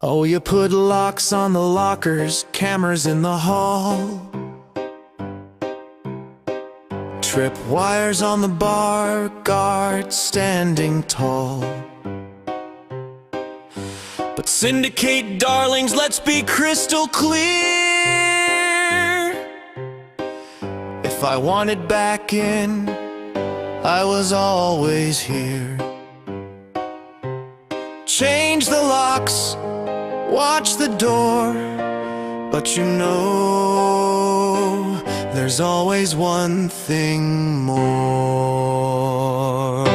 Oh, you put locks on the lockers, cameras in the hall, trip wires on the bar, guards standing tall. But Syndicate darlings, let's be crystal clear. If I wanted back in, I was always here. Change the locks, watch the door, but you know there's always one thing more.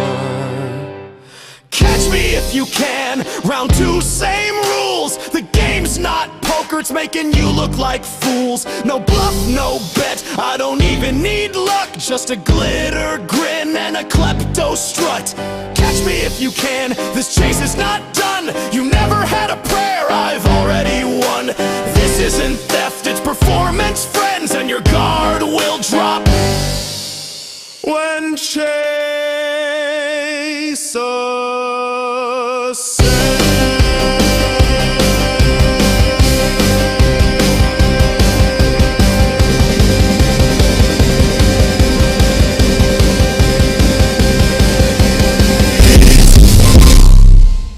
Catch me if you can, round two, same rules. The game's not poker, it's making you look like fools. No bluff, no bet, I don't even need luck, just a glitter grin and a klepto strut. Catch me if you can, this chase is not done. You never had a prayer, I've already won. This isn't theft, it's performance, friends, and your guard will drop when chase ascends.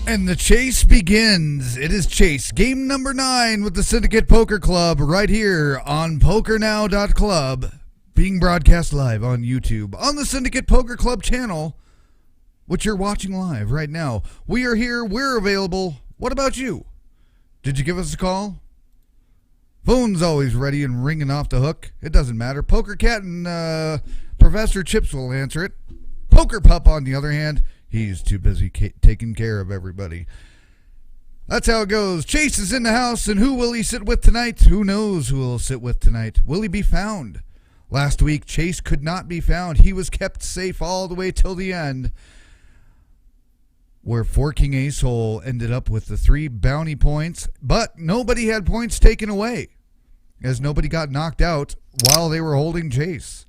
And the chase begins. It is chase game number 9 with the Syndicate Poker Club right here on PokerNow.club, being broadcast live on YouTube on the Syndicate Poker Club channel, which you're watching live right now. We are here. We're available. What about you? Did you give us a call? Phone's always ready and ringing off the hook. It doesn't matter. Poker Cat and Professor Chips will answer it. Poker Pup, on the other hand, he's too busy taking care of everybody. That's how it goes. Chase is in the house, and who will he sit with tonight? Who knows who he'll sit with tonight? Will he be found? Last week, Chase could not be found. He was kept safe all the way till the end, where Forking Ace Hole ended up with the 3 bounty points, but nobody had points taken away, as nobody got knocked out while they were holding Chase.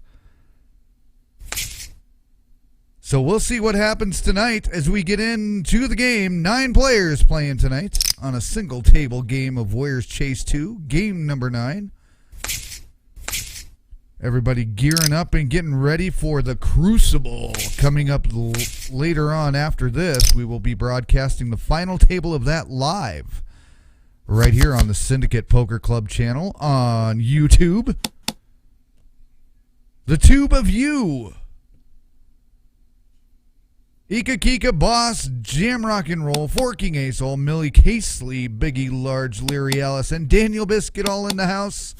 So we'll see what happens tonight as we get into the game. 9 players playing tonight on a single table game of Where's Chase 2, game number 9. Everybody gearing up and getting ready for the Crucible. Coming up later on after this, we will be broadcasting the final table of that live right here on the Syndicate Poker Club channel on YouTube. The Tube of You. Ika Kika, Boss, Jam Rock and Roll, Forking Ace Hole, Millie Casely, Biggie Large, Leary Ellis, and Daniel Biscuit all in the house.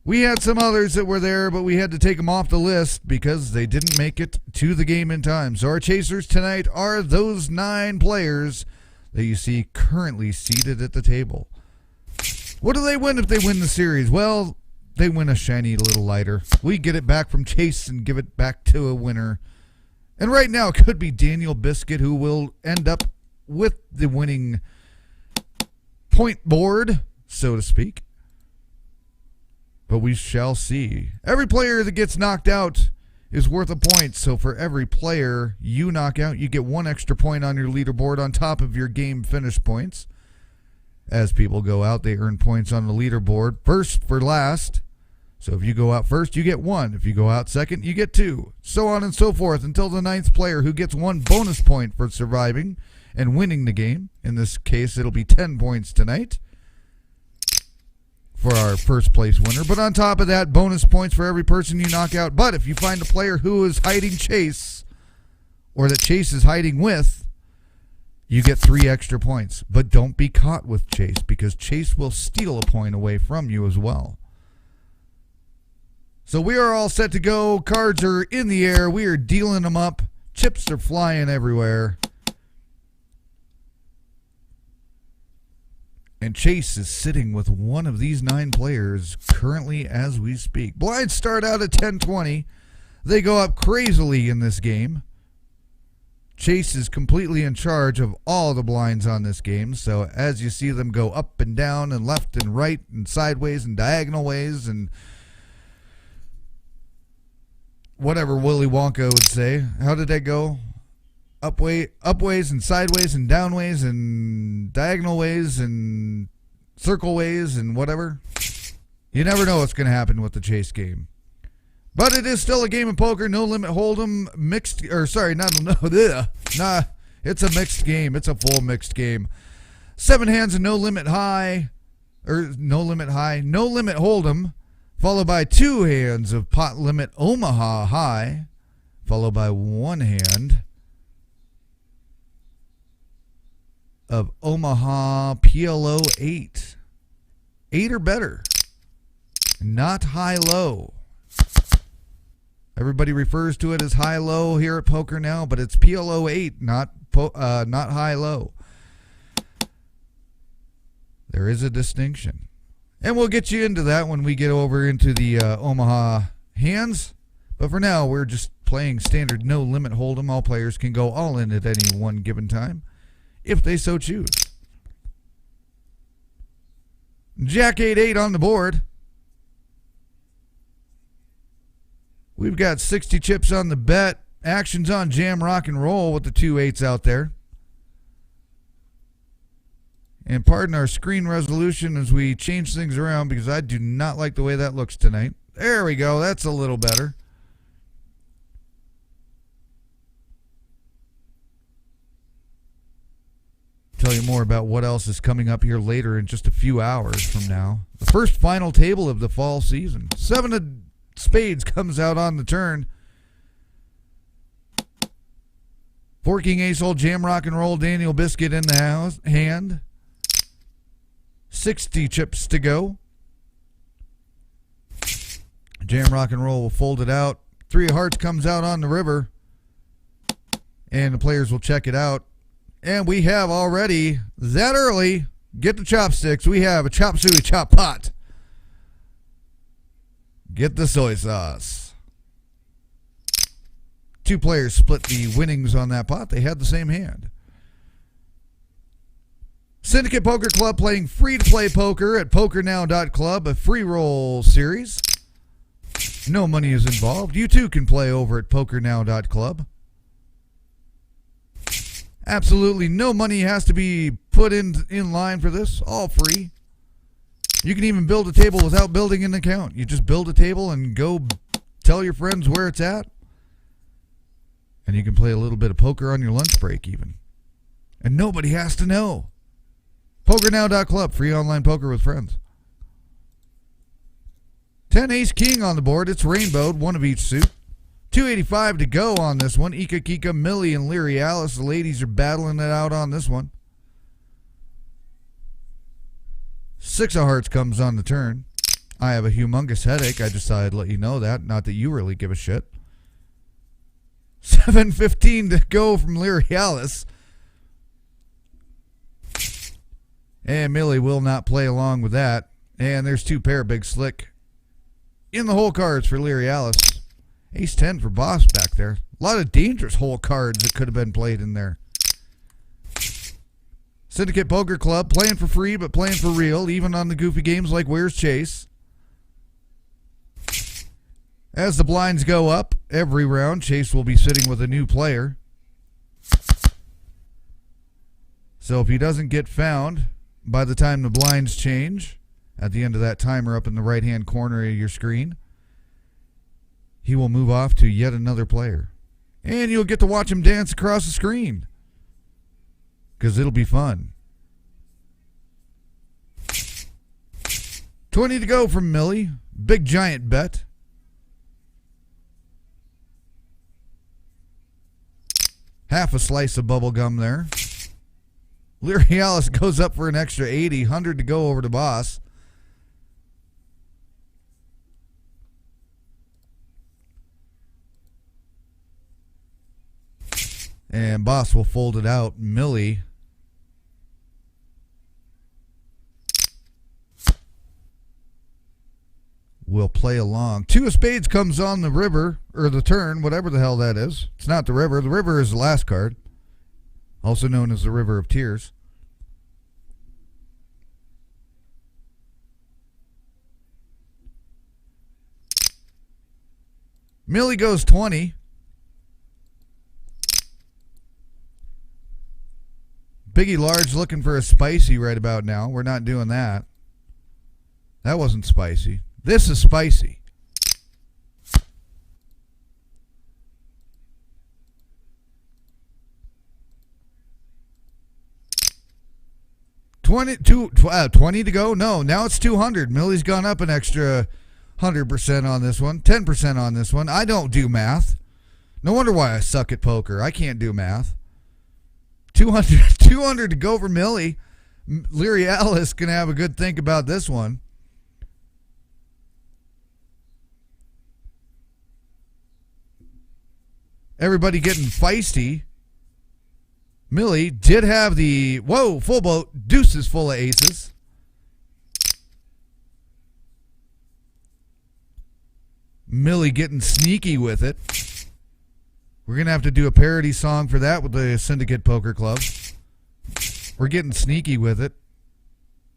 We had some others that were there, but we had to take them off the list because they didn't make it to the game in time. So our chasers tonight are those 9 players that you see currently seated at the table. What do they win if they win the series? Well, they win a shiny little lighter. We get it back from Chase and give it back to a winner. And right now, it could be Daniel Biscuit, who will end up with the winning point board, so to speak. But we shall see. Every player that gets knocked out is worth a point. So for every player you knock out, you get 1 extra point on your leaderboard on top of your game finish points. As people go out, they earn points on the leaderboard. First for last. So if you go out first, you get 1. If you go out second, you get 2. So on and so forth until the 9th player, who gets 1 bonus point for surviving and winning the game. In this case, it'll be 10 points tonight for our first place winner. But on top of that, bonus points for every person you knock out. But if you find a player who is hiding Chase, or that Chase is hiding with, you get 3 extra points. But don't be caught with Chase, because Chase will steal a point away from you as well. So we are all set to go. Cards are in the air. We are dealing them up. Chips are flying everywhere. And Chase is sitting with one of these 9 players currently as we speak. Blinds start out at 10-20. They go up crazily in this game. Chase is completely in charge of all the blinds on this game. So as you see them go up and down and left and right and sideways and diagonal ways and whatever Willy Wonka would say. How did that go? upways and sideways and downways and diagonal ways and circle ways and whatever. You never know what's going to happen with the chase game. But it is still a game of poker. No limit hold'em mixed, or sorry, it's a mixed game. It's a full mixed game. 7 hands and no limit hold'em, followed by 2 hands of pot limit Omaha high, followed by 1 hand of Omaha PLO 8. 8 or better. Not high-low. Everybody refers to it as high-low here at PokerNow, but it's PLO 8, not high-low. There is a distinction. And we'll get you into that when we get over into the Omaha hands. But for now, we're just playing standard no limit hold'em. All players can go all in at any one given time, if they so choose. Jack 8-8 on the board. We've got 60 chips on the bet. Action's on jam, rock, and roll with the 2 8s out there. And pardon our screen resolution as we change things around because I do not like the way that looks tonight. There we go. That's a little better. Tell you more about what else is coming up here later in just a few hours from now. The first final table of the fall season. 7 of spades comes out on the turn. 4 king ace hole jam rock and roll Daniel Biscuit in the hand. 60 chips to go. Jam rock and roll will fold it out. 3 of hearts comes out on the river. And the players will check it out. And we have already, that early, get the chopsticks. We have a chop suey chop pot. Get the soy sauce. 2 players split the winnings on that pot. They had the same hand. Syndicate Poker Club playing free-to-play poker at PokerNow.club, a free roll series. No money is involved. You too can play over at PokerNow.club. Absolutely no money has to be put in line for this. All free. You can even build a table without building an account. You just build a table and go tell your friends where it's at. And you can play a little bit of poker on your lunch break even. And nobody has to know. PokerNow.club, free online poker with friends. 10 ace king on the board. It's rainbowed, 1 of each suit. 285 to go on this one. Ika Kika, Millie, and Leary Alice. The ladies are battling it out on this one. 6 of hearts comes on the turn. I have a humongous headache. I just thought I'd let you know that. Not that you really give a shit. 7:15 to go from Leary Alice. And Millie will not play along with that. And there's 2 pair big slick in the hole cards for Leary Alice. Ace 10 for Boss back there. A lot of dangerous hole cards that could have been played in there. Syndicate Poker Club, playing for free but playing for real, even on the goofy games like Where's Chase. As the blinds go up every round, Chase will be sitting with a new player. So if he doesn't get found by the time the blinds change, at the end of that timer up in the right-hand corner of your screen, he will move off to yet another player. And you'll get to watch him dance across the screen. Because it'll be fun. 20 to go from Millie. Big giant bet. Half a slice of bubble gum there. Leary Alice goes up for an extra 80. 100 to go over to Boss. And Boss will fold it out. Millie will play along. 2 of spades comes on the river, or the turn, whatever the hell that is. It's not the river. The river is the last card, also known as the River of Tears. Millie goes 20. Biggie Large looking for a spicy right about now. We're not doing that. That wasn't spicy. This is spicy. $20 to go? No, now it's 200. Millie's gone up an extra 100% on this one, 10% on this one. I don't do math. No wonder why I suck at poker. I can't do math. 200 to go for Millie. Leary Alice can have a good think about this one. Everybody getting feisty. Millie did have the, whoa, full boat, deuces full of aces. Millie getting sneaky with it. We're going to have to do a parody song for that with the Syndicate Poker Club. We're getting sneaky with it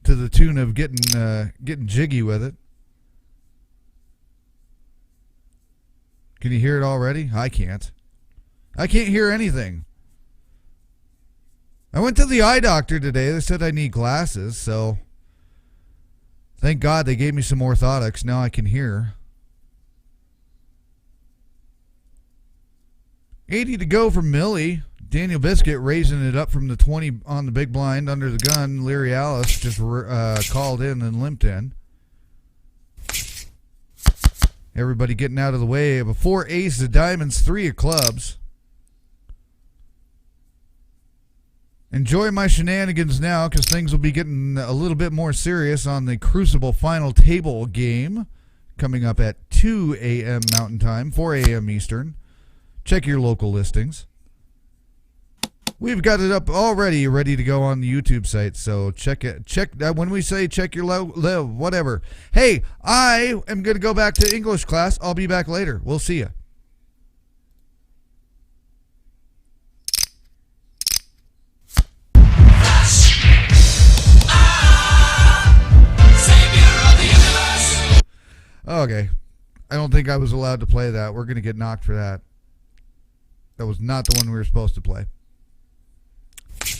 to the tune of getting jiggy with it. Can you hear it already? I can't. I can't hear anything. I went to the eye doctor today. They said I need glasses, so thank God they gave me some orthotics. Now I can hear. 80 to go for Millie. Daniel Biscuit raising it up from the 20 on the big blind under the gun. Leary Alice just called in and limped in. Everybody getting out of the way of a 4 ace of diamonds, 3 of clubs. Enjoy my shenanigans now because things will be getting a little bit more serious on the Crucible Final Table game coming up at 2 a.m. Mountain Time, 4 a.m. Eastern. Check your local listings. We've got it up already, ready to go on the YouTube site, so check it. Check that when we say check your whatever. Hey, I am going to go back to English class. I'll be back later. We'll see you. Okay. I don't think I was allowed to play that. We're going to get knocked for that. That was not the one we were supposed to play.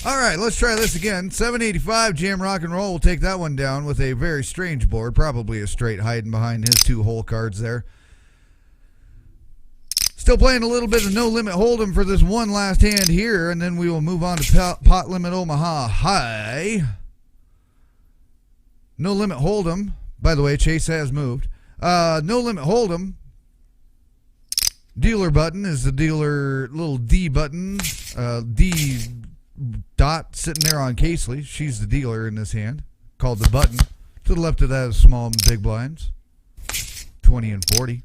All right, let's try this again. 785 Jam Rock and Roll will take that one down with a very strange board. Probably a straight hiding behind his 2 hole cards there. Still playing a little bit of No Limit Hold'em for this one last hand here, and then we will move on to Pot Limit Omaha High. No Limit Hold'em. By the way, Chase has moved. No Limit Hold'em. Dealer button is the dealer little D button. D dot sitting there on Casely. She's the dealer in this hand. Called the button. To the left of that is small and big blinds. 20 and 40.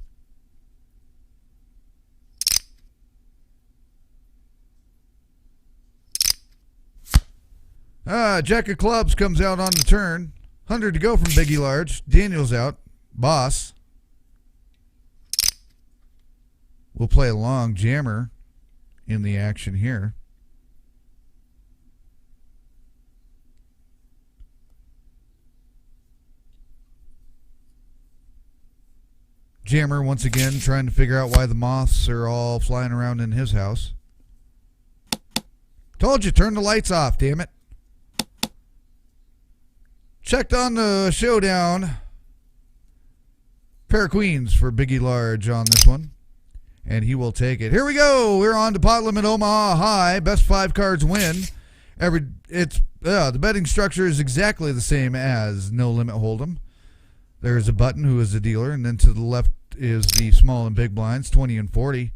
Jack of clubs comes out on the turn. 100 to go from Biggie Large. Daniel's out. Boss. We'll play a long jammer in the action here. Jammer once again trying to figure out why the moths are all flying around in his house. Told you, turn the lights off, damn it. Checked on the showdown. Pair of queens for Biggie Large on this one. And he will take it. Here we go. We're on to Pot Limit Omaha High. Best 5 cards win. The betting structure is exactly the same as No Limit Hold'em. There's a button who is the dealer, and then to the left is the small and big blinds, 20 and 40.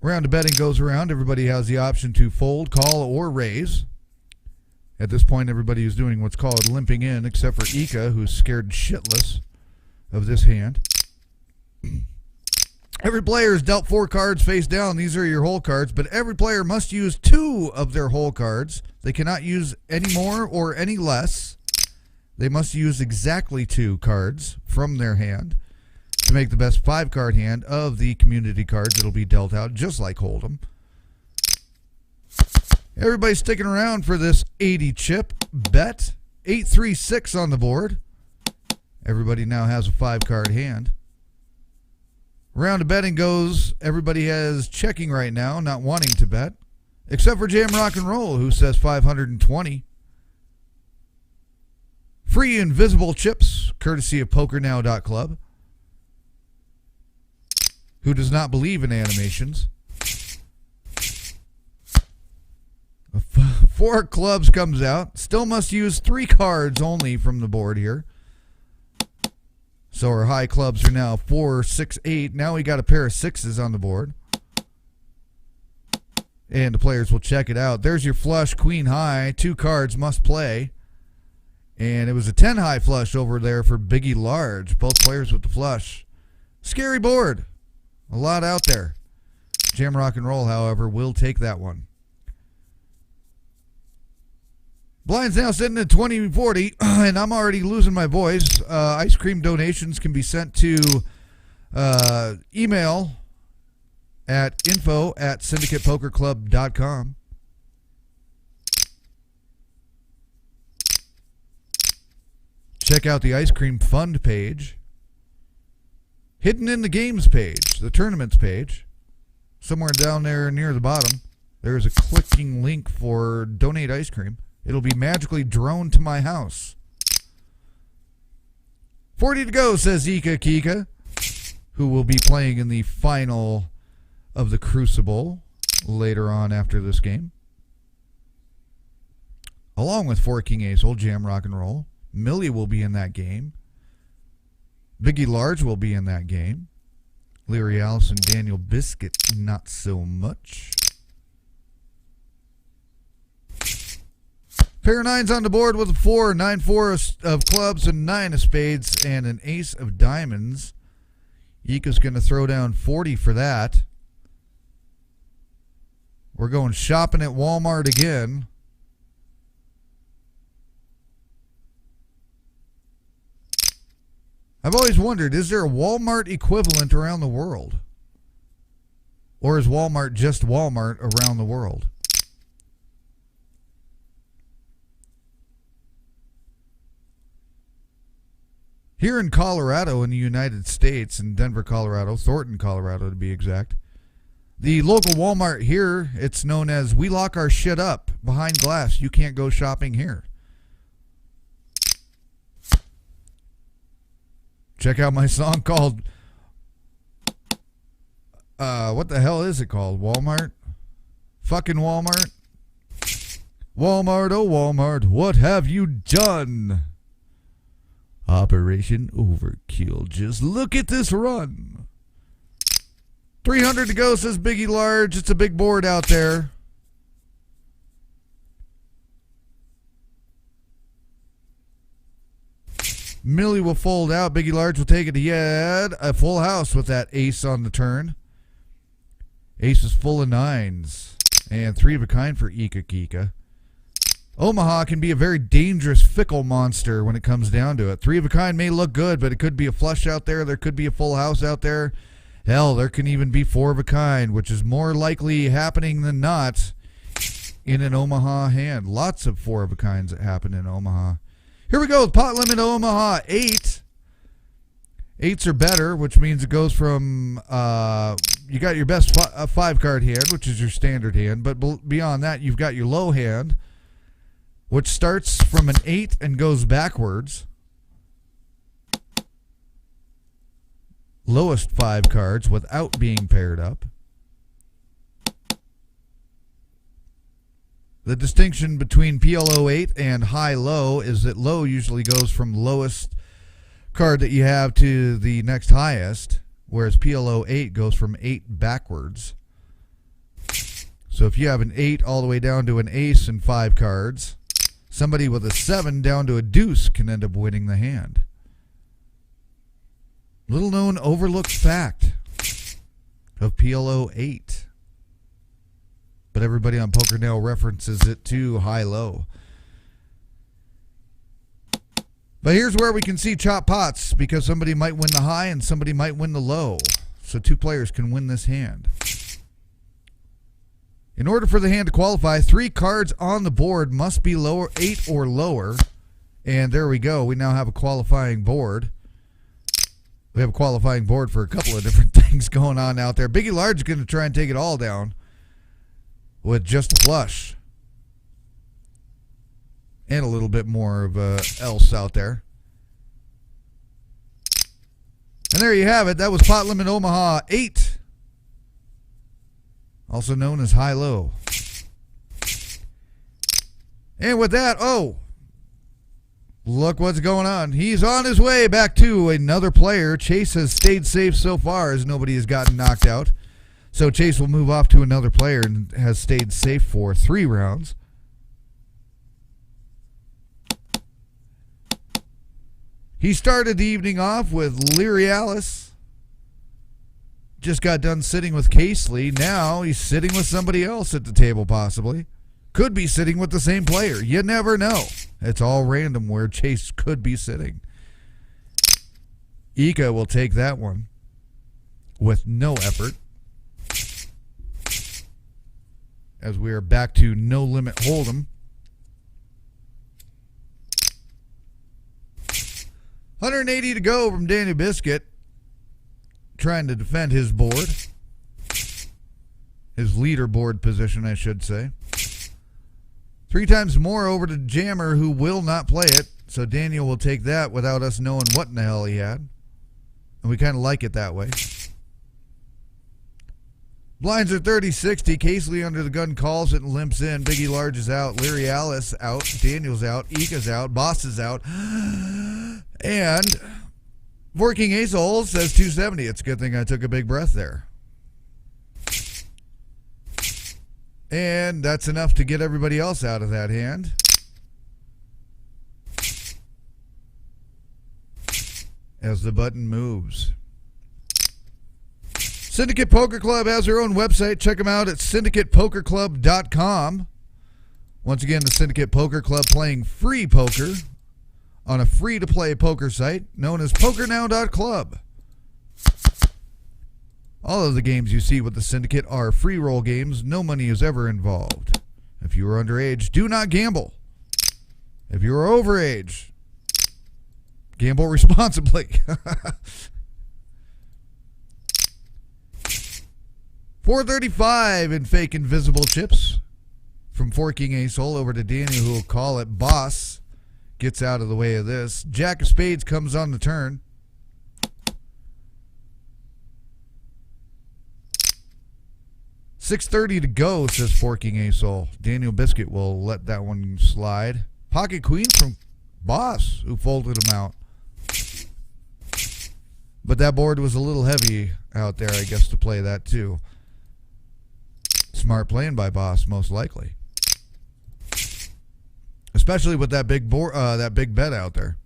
Round of betting goes around. Everybody has the option to fold, call, or raise. At this point, everybody is doing what's called limping in, except for Ika, who's scared shitless of this hand. Every player is dealt 4 cards face down. These are your hole cards, but every player must use 2 of their hole cards. They cannot use any more or any less. They must use exactly 2 cards from their hand to make the best 5-card hand of the community cards that'll be dealt out, just like Hold'em. Everybody's sticking around for this 80 chip bet. 836 on the board. Everybody now has a 5-card hand. Round of betting goes, everybody has checking right now, not wanting to bet. Except for Jam Rock and Roll, who says 520. Free invisible chips, courtesy of PokerNow.club, who does not believe in animations. 4 clubs comes out. Still must use 3 cards only from the board here. So our high clubs are now 4, 6, 8. Now we got a pair of 6s on the board. And the players will check it out. There's your flush, queen high. 2 cards must play. And it was a 10 high flush over there for Biggie Large. Both players with the flush. Scary board. A lot out there. Jam Rock and Roll, however, will take that one. Blind's now sitting at 20-40, and I'm already losing my voice. Ice cream donations can be sent to email at info@syndicatepokerclub.com. Check out the ice cream fund page. Hidden in the games page, the tournaments page. Somewhere down there near the bottom, there's a clicking link for donate ice cream. It'll be magically droned to my house. 40 to go, says Ika Kika, who will be playing in the final of the Crucible later on after this game. Along with 4 King Ace, Old Jam Rock and Roll. Millie will be in that game. Biggie Large will be in that game. Leary Allison, Daniel Biscuit, not so much. Pair of 9s on the board with a 4, 9-4 of clubs, and 9 of spades, and an ace of diamonds. Ika's going to throw down 40 for that. We're going shopping at Walmart again. I've always wondered, is there a Walmart equivalent around the world? Or is Walmart just Walmart around the world? Here in Colorado, in the United States, in Denver, Colorado, Thornton, Colorado to be exact, the local Walmart here, it's known as we lock our shit up behind glass. You can't go shopping here. Check out my song called, what the hell is it called? Walmart? Fucking Walmart? Walmart, oh Walmart, what have you done? Operation Overkill. Just look at this run. 300 to go, says Biggie Large. It's a big board out there. Millie will fold out. Biggie Large will take it to Yed. A full house with that ace on the turn. Ace is full of 9s. And 3 of a kind for Ika Kika. Omaha can be a very dangerous, fickle monster when it comes down to it. 3 of a kind may look good, but it could be a flush out there. There could be a full house out there. Hell, there can even be 4 of a kind, which is more likely happening than not in an Omaha hand. Lots of 4 of a kinds that happen in Omaha. Here we go. Pot limit Omaha 8. 8s are better, which means it goes from you got your best 5-card hand, which is your standard hand, but beyond that, you've got your low hand, which starts from an 8 and goes backwards. Lowest 5 cards without being paired up. The distinction between PLO 8 and high-low is that low usually goes from lowest card that you have to the next highest, whereas PLO 8 goes from 8 backwards. So if you have an 8 all the way down to an ace and 5 cards, somebody with a 7 down to a deuce can end up winning the hand. Little known overlooked fact of PLO 8. But everybody on PokerNow references it to high-low. But here's where we can see chop pots, because somebody might win the high and somebody might win the low. So 2 players can win this hand. In order for the hand to qualify, 3 cards on the board must be lower, 8 or lower. And there we go. We now have a qualifying board. We have a qualifying board for a couple of different things going on out there. Biggie Large is going to try and take it all down. with just a flush. And a little bit more of else out there. And there you have it. That was Pot Limit Omaha 8. Also known as high-low. And with that, look what's going on. He's on his way back to another player. Chase has stayed safe so far as nobody has gotten knocked out. So Chase will move off to another player and has stayed safe for 3 rounds. He started the evening off with Leary Alice. Just got done sitting with Casely. Now he's sitting with somebody else at the table possibly. Could be sitting with the same player. You never know. It's all random where Chase could be sitting. Ika will take that one with no effort. As we are back to no limit hold'em. 180 to go from Daniel Biscuit. Trying to defend his board. His leaderboard position, I should say. 3 times more over to Jammer, who will not play it. So Daniel will take that without us knowing what in the hell he had. And we kind of like it that way. Blinds are 30-60. Casely under the gun calls it and limps in. Biggie Large is out. Leary Alice out. Daniel's out. Ika's out. Boss is out. And Forking Ace Hole says 270. It's a good thing I took a big breath there. And that's enough to get everybody else out of that hand. As the button moves. Syndicate Poker Club has their own website. Check them out at syndicatepokerclub.com. Once again, the Syndicate Poker Club playing free poker on a free-to-play poker site known as PokerNow.club. All of the games you see with the Syndicate are free roll games. No money is ever involved. If you are underage, do not gamble. If you are overage, gamble responsibly. $4.35 in fake invisible chips from Forking Ace Hole over to Daniel, who will call it. Boss gets out of the way of this. Jack of Spades comes on the turn. $6.30 to go, says Forking Ace Hole. Daniel Biscuit will let that one slide. Pocket Queen from Boss, who folded him out. But that board was a little heavy out there, I guess, to play that too. Smart playing by Boss, most likely. Especially with that big bet out there.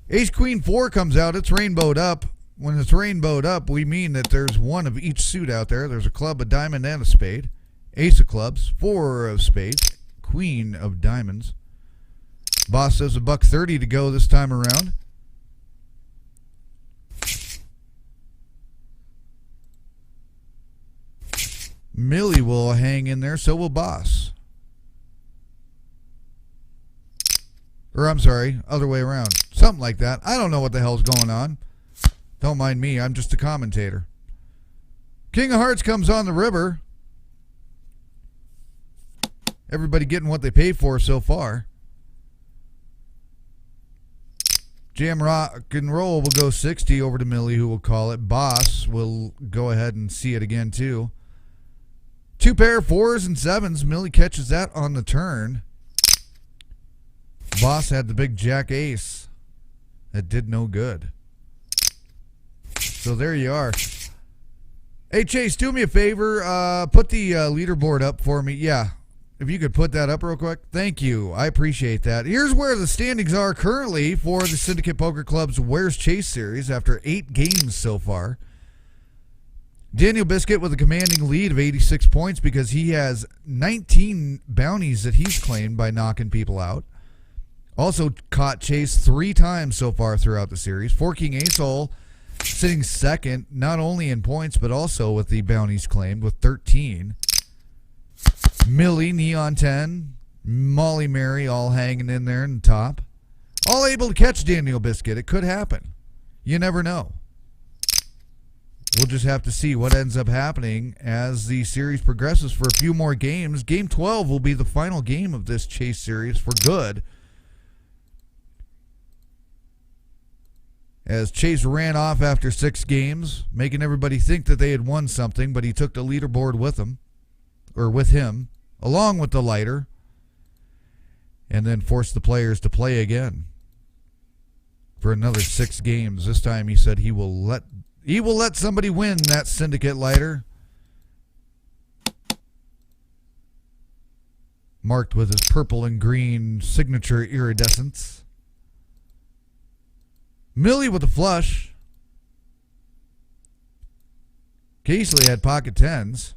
Ace Queen 4 comes out. It's rainbowed up. When it's rainbowed up, we mean that there's one of each suit out there. There's a club, a diamond, and a spade. Ace of clubs, 4 of spades, Queen of diamonds. Boss says $1.30 to go this time around. Millie will hang in there, so will Boss. Or I'm sorry, other way around. Something like that. I don't know what the hell's going on. Don't mind me, I'm just a commentator. King of Hearts comes on the river. Everybody getting what they pay for so far. Jam Rock and Roll will go 60 over to Millie, who will call it. Boss will go ahead and see it again too. 2 pair, 4s and 7s. Millie catches that on the turn. Boss had the big Jack Ace. That did no good. So there you are. Hey, Chase, do me a favor. Put the leaderboard up for me. Yeah, if you could put that up real quick. Thank you. I appreciate that. Here's where the standings are currently for the Syndicate Poker Club's Where's Chase series after 8 games so far. Daniel Biscuit with a commanding lead of 86 points because he has 19 bounties that he's claimed by knocking people out. Also caught Chase 3 times so far throughout the series. Forking Ace Hole sitting second, not only in points, but also with the bounties claimed with 13. Millie, Neon 10, Molly Mary all hanging in there in the top. All able to catch Daniel Biscuit. It could happen. You never know. we'll just have to see what ends up happening as the series progresses for a few more games. Game 12 will be the final game of this chase series for good, as Chase ran off after 6 games, making everybody think that they had won something, but he took the leaderboard with him, along with the lighter, and then forced the players to play again for another 6 games. This time he said he will let somebody win that Syndicate lighter, marked with his purple and green signature iridescence. Millie with a flush. Casely had pocket 10s.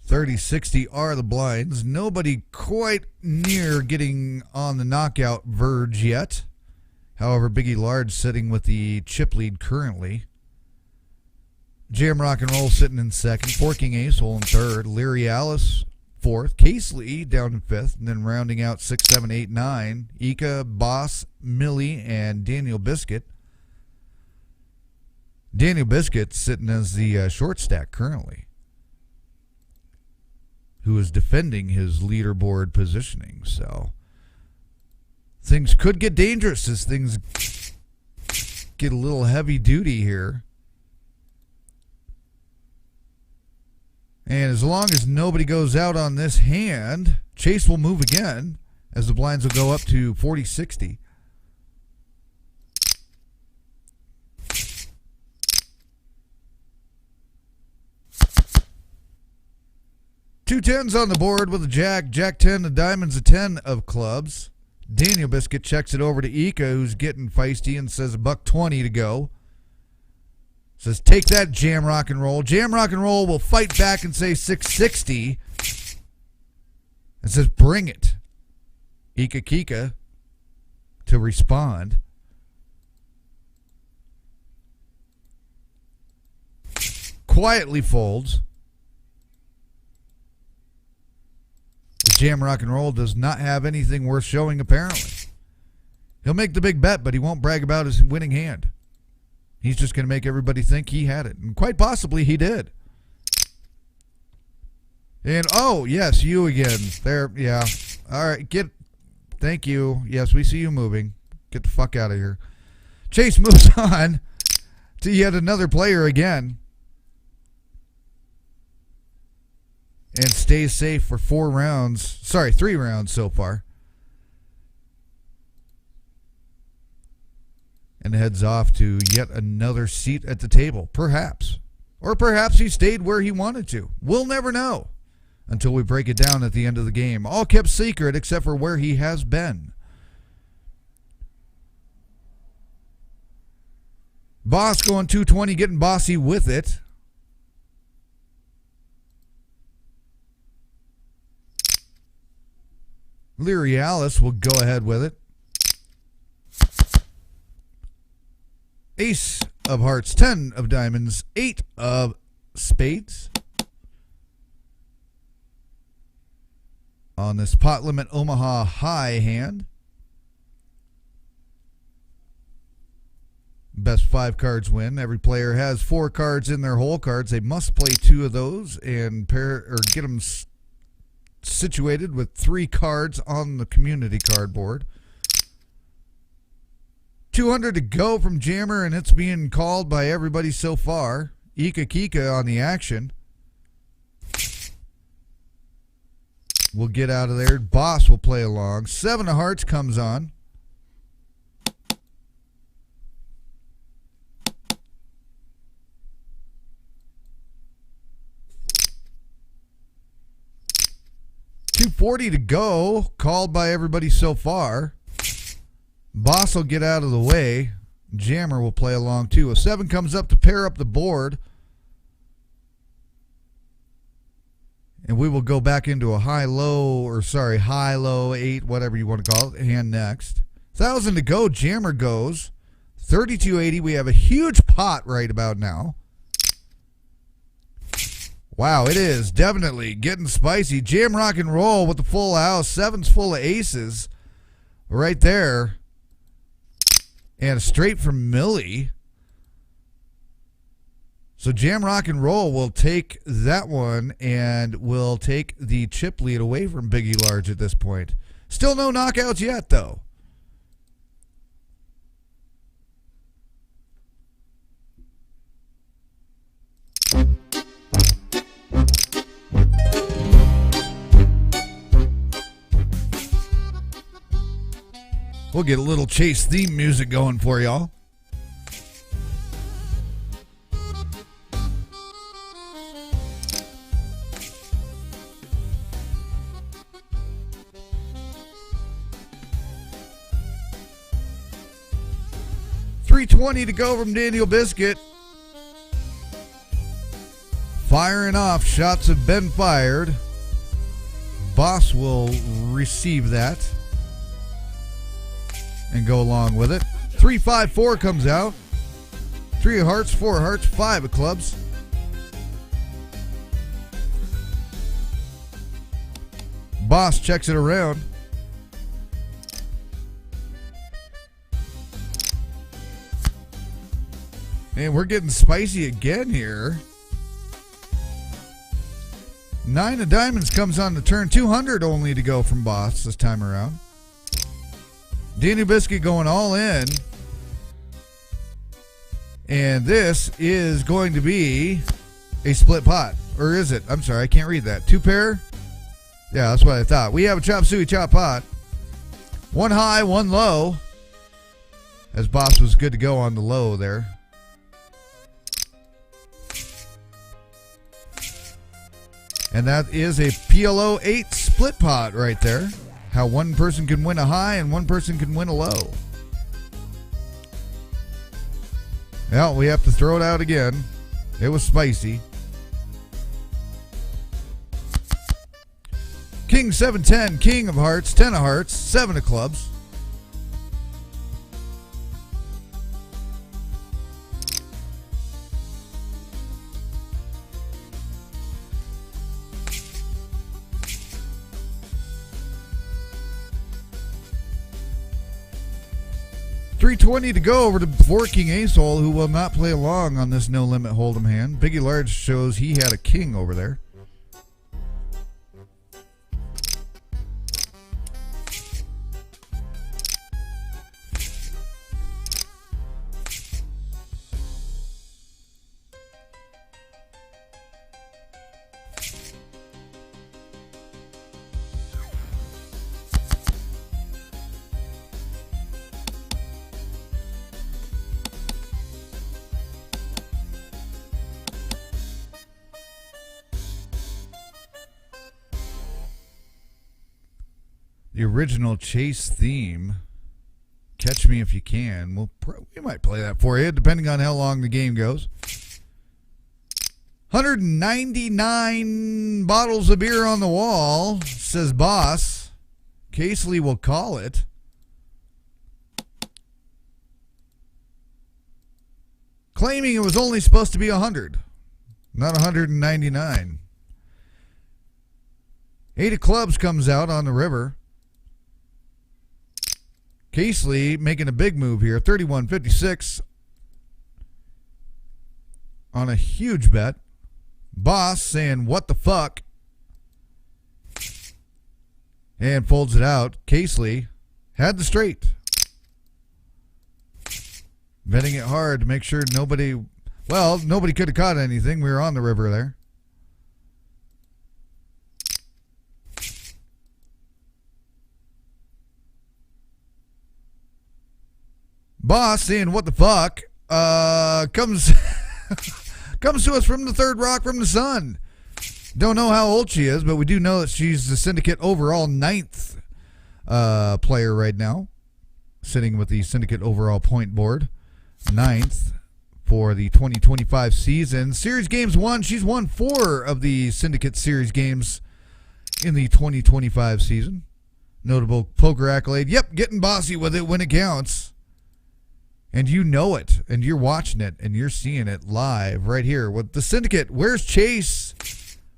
$30-60 are the blinds. Nobody quite near getting on the knockout verge yet. However, Biggie Large sitting with the chip lead currently. Jam Rock and Roll sitting in second. Forking Ace hole in third. Leary Alice fourth. Casely down in fifth. And then rounding out 6, 7, 8, 9. Ika, Boss, Millie, and Daniel Biscuit. Daniel Biscuit sitting as the short stack currently, who is defending his leaderboard positioning. So things could get dangerous as things get a little heavy duty here. And as long as nobody goes out on this hand, Chase will move again as the blinds will go up to 40-60. Two tens on the board with a jack, jack 10, the diamonds, a 10 of clubs. Daniel Biscuit checks it over to Ika, who's getting feisty, and says $1.20 to go. Says, take that, Jam Rock and Roll. Jam Rock and Roll will fight back and say $6.60. And says, bring it. Ika Kika to respond. Quietly folds. Jam Rock and Roll does not have anything worth showing, apparently. He'll make the big bet, but he won't brag about his winning hand. He's just going to make everybody think he had it. And quite possibly he did. And, oh, yes, you again. There, yeah. All right, thank you. Yes, we see you moving. Get the fuck out of here. Chase moves on to yet another player again. And stays safe for 3 rounds so far. And heads off to yet another seat at the table, perhaps. Or perhaps he stayed where he wanted to. We'll never know until we break it down at the end of the game. All kept secret except for where he has been. Boss going 220, getting bossy with it. Leary Alice will go ahead with it. Ace of hearts, 10 of diamonds, 8 of spades. On this pot limit Omaha high hand. Best 5 cards win. Every player has 4 cards in their hole cards. They must play 2 of those and get them situated with 3 cards on the community card board. 200 to go from Jammer, and it's being called by everybody so far. Ika Kika on the action. We'll get out of there. Boss will play along. 7 of hearts comes on. $240 to go, called by everybody so far. Boss will get out of the way. Jammer will play along too. A 7 comes up to pair up the board. And we will go back into a high-low 8, whatever you want to call it, hand next. 1,000 to go, Jammer goes. 3280, we have a huge pot right about now. Wow, it is definitely getting spicy. Jam rock and roll with the full house. Seven's full of aces right there. And straight from Millie. So Jam rock and roll will take that one and will take the chip lead away from Biggie Large at this point. Still no knockouts yet, though. We'll get a little Chase theme music going for y'all. .320 to go from Daniel Biscuit. Firing off. Shots have been fired. Boss will receive that and go along with it. 3-5-4 comes out. 3 of hearts, 4 of hearts, 5 of clubs. Boss checks it around. And we're getting spicy again here. 9 of diamonds comes on the turn. 200 only to go from Boss this time around. Daniel Biscuit going all in. And this is going to be a split pot. Or is it? I'm sorry, I can't read that. 2 pair? Yeah, that's what I thought. We have a chop suey chop pot. 1 high, 1 low. As Boss was good to go on the low there. And that is a PLO 8 split pot right there. How one person can win a high and one person can win a low. Well, we have to throw it out again. It was spicy. King 7-10, King of Hearts, 10 of Hearts, 7 of Clubs. .320 to go over to 4 King Ace-Hole, who will not play along on this no limit hold'em hand. Biggie Large shows he had a king over there. The original Chase theme, Catch Me If You Can. We might play that for you, depending on how long the game goes. 199 bottles of beer on the wall, says Boss. Casely will call it. Claiming it was only supposed to be 100, not 199. 8 of clubs comes out on the river. Casely making a big move here, 31.56 on a huge bet. Boss saying, what the fuck? And folds it out. Casely had the straight. Betting it hard to make sure nobody could have caught anything. We were on the river there. Boss saying, what the fuck? Comes to us from the third rock from the sun. Don't know how old she is, but we do know that she's the Syndicate overall 9th player right now. Sitting with the Syndicate overall point board. 9th for the 2025 season. Series games won. She's won 4 of the Syndicate series games in the 2025 season. Notable poker accolade. Yep, getting bossy with it when it counts. And you know it, and you're watching it, and you're seeing it live right here with the Syndicate. Where's Chase?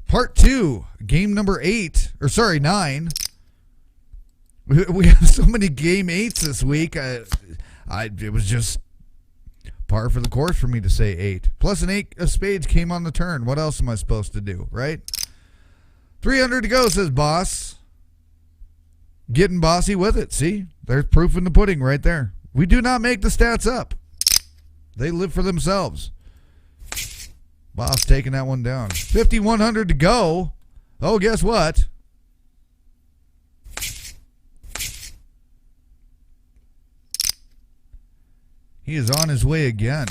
Part 2, game number 8, or sorry, 9. We have so many game 8s this week. It was just par for the course for me to say 8. Plus an 8 of spades came on the turn. What else am I supposed to do, right? 300 to go, says Boss. Getting bossy with it. See? There's proof in the pudding right there. We do not make the stats up. They live for themselves. Boss taking that one down. 5,100 to go. Oh, guess what? He is on his way again.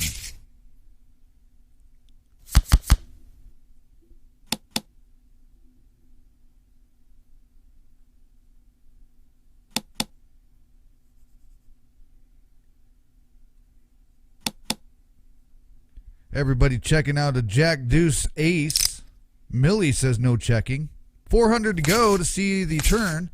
Everybody checking out a Jack Deuce Ace. Millie says no checking. 400 to go to see the turn.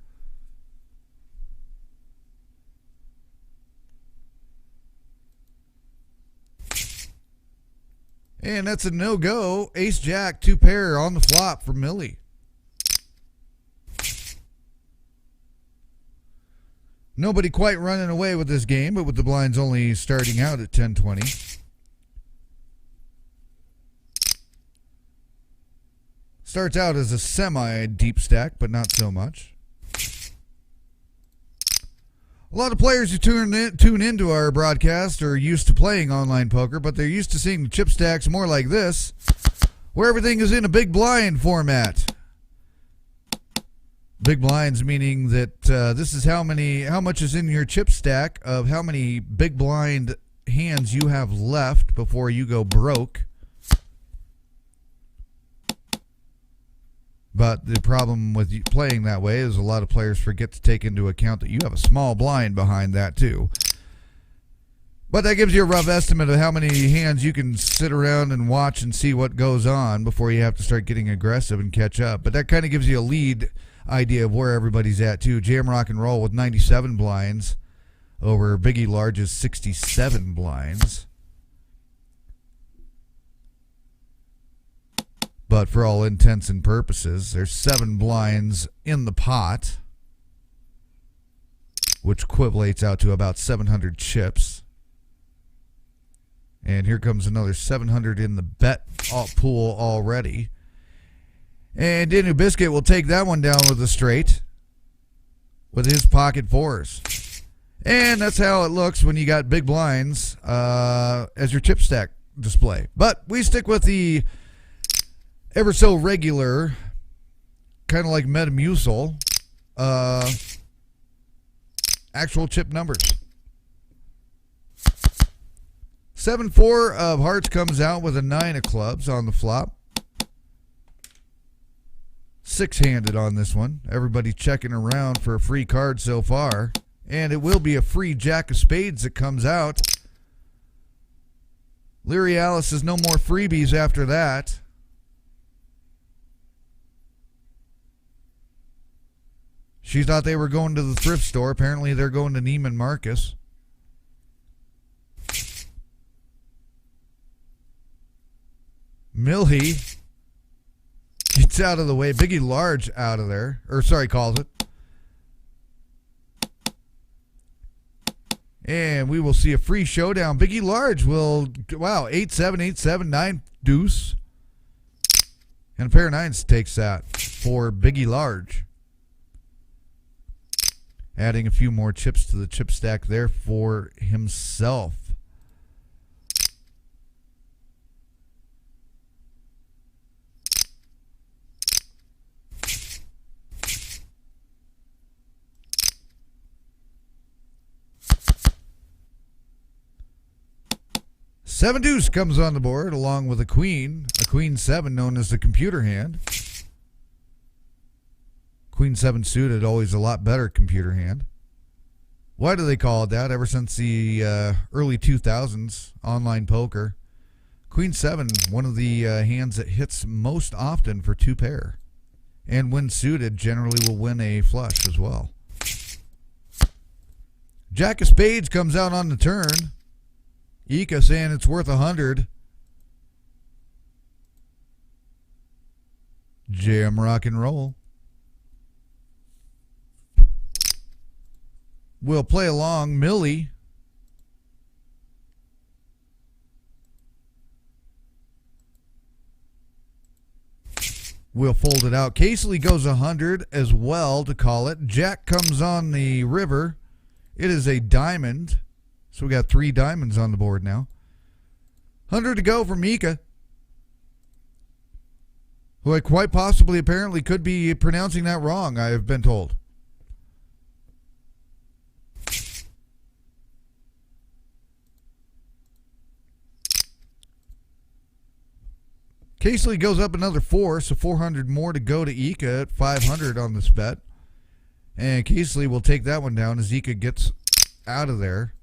And that's a no-go. Ace-Jack, 2 pair on the flop for Millie. Nobody quite running away with this game, but with the blinds only starting out at 1020. Starts out as a semi-deep stack, but not so much. A lot of players who tune into our broadcast are used to playing online poker, but they're used to seeing the chip stacks more like this, where everything is in a big blind format. Big blinds meaning that this is how much is in your chip stack of how many big blind hands you have left before you go broke. But the problem with playing that way is a lot of players forget to take into account that you have a small blind behind that too. But that gives you a rough estimate of how many hands you can sit around and watch and see what goes on before you have to start getting aggressive and catch up. But that kind of gives you a lead idea of where everybody's at too. Jam Rock and Roll with 97 blinds over Biggie Large's 67 blinds. But for all intents and purposes, there's 7 blinds in the pot, which equivalates out to about 700 chips. And here comes another 700 in the bet pool already. And Danu Biscuit will take that one down with a straight with his pocket 4s. And that's how it looks when you got big blinds as your chip stack display. But we stick with the ever so regular, kind of like Metamucil, actual chip numbers. 7-4 of hearts comes out with a 9 of clubs on the flop. 6-handed on this one. Everybody checking around for a free card so far. And it will be a free Jack of Spades that comes out. Leary Alice says no more freebies after that. She thought they were going to the thrift store. Apparently they're going to Neiman Marcus. Millie gets out of the way. Biggie Large out of there. Or sorry, calls it. And we will see a free showdown. Biggie Large will, wow, 8-7, 8-7, 9 deuce. And a pair of 9s takes that for Biggie Large. Adding a few more chips to the chip stack there for himself. Seven deuce comes on the board along with a queen 7 known as the computer hand. Queen 7 suited, always a lot better computer hand. Why do they call it that? Ever since the early 2000s, online poker. Queen 7, one of the hands that hits most often for 2 pair. And when suited, generally will win a flush as well. Jack of Spades comes out on the turn. Ika saying it's worth 100. Jam, rock, and roll. We'll play along. Millie. We'll fold it out. Casely goes 100 as well to call it. Jack comes on the river. It is a diamond. So we got 3 diamonds on the board now. 100 to go for Mika, who I quite possibly apparently could be pronouncing that wrong, I have been told. Casely goes up another 4, so 400 more to go to Ika at 500 on this bet. And Casely will take that one down as Ika gets out of there.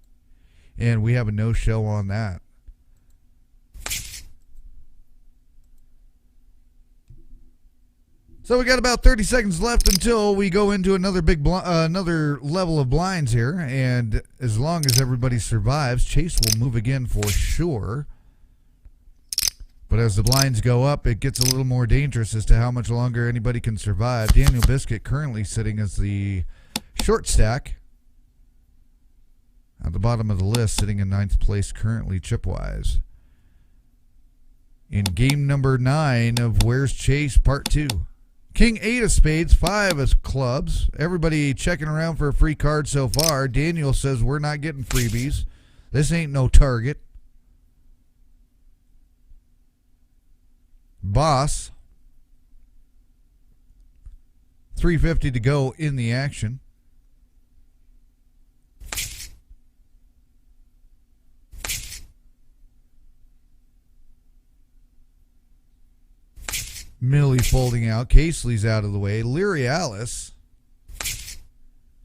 And we have a no-show on that. So we got about 30 seconds left until we go into another another level of blinds here. And as long as everybody survives, Chase will move again for sure. But as the blinds go up, it gets a little more dangerous as to how much longer anybody can survive. Daniel Biscuit currently sitting as the short stack at the bottom of the list, sitting in 9th place currently chipwise. In game number 9 of Where's Chase Part 2. King 8 of spades, 5 of clubs. Everybody checking around for a free card so far. Daniel says we're not getting freebies. This ain't no Target. Boss. 350 to go in the action. Millie folding out. Casely's out of the way. Leary Alice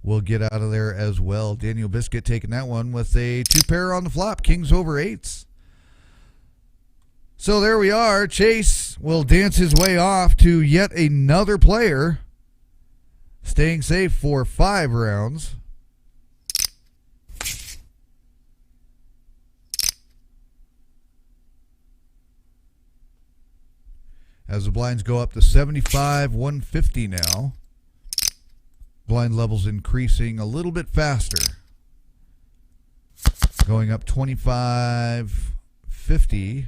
will get out of there as well. Daniel Biscuit taking that one with a 2 pair on the flop. Kings over 8s. So there we are. Chase will dance his way off to yet another player, staying safe for 5 rounds. As the blinds go up to 75, 150 now. Blind levels increasing a little bit faster. Going up 25, 50.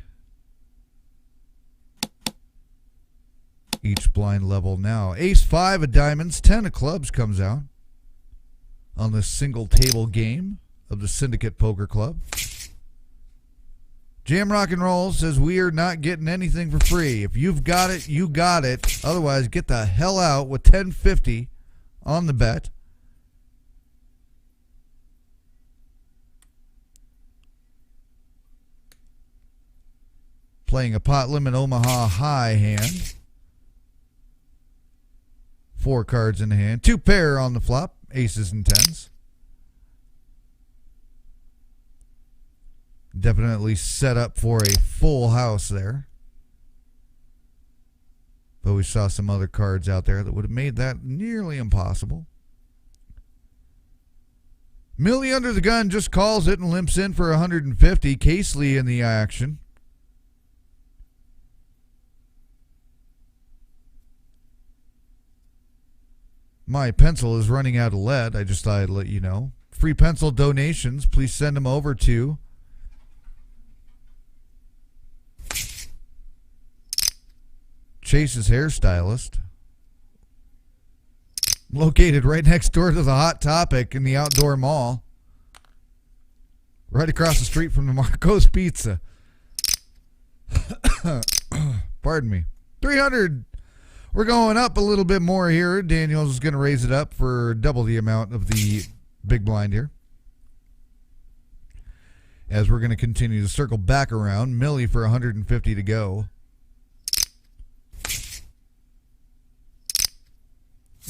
Each blind level now. Ace 5 of diamonds, 10 of clubs comes out on this single table game of the Syndicate Poker Club. Jam Rock and Roll says we are not getting anything for free. If you've got it, you got it. Otherwise, get the hell out with 1050 on the bet. Playing a pot limit Omaha high hand. 4 cards in the hand. 2 pair on the flop. Aces and 10s. Definitely set up for a full house there. But we saw some other cards out there that would have made that nearly impossible. Millie under the gun just calls it and limps in for 150. Casely in the action. My pencil is running out of lead. I just thought I'd let you know. Free pencil donations, please send them over to Chase's hairstylist, located right next door to the Hot Topic in the outdoor mall, right across the street from the Marco's Pizza. Pardon me. 300. We're going up a little bit more here. Daniel's going to raise it up for double the amount of the big blind here. As we're going to continue to circle back around. Millie for 150 to go.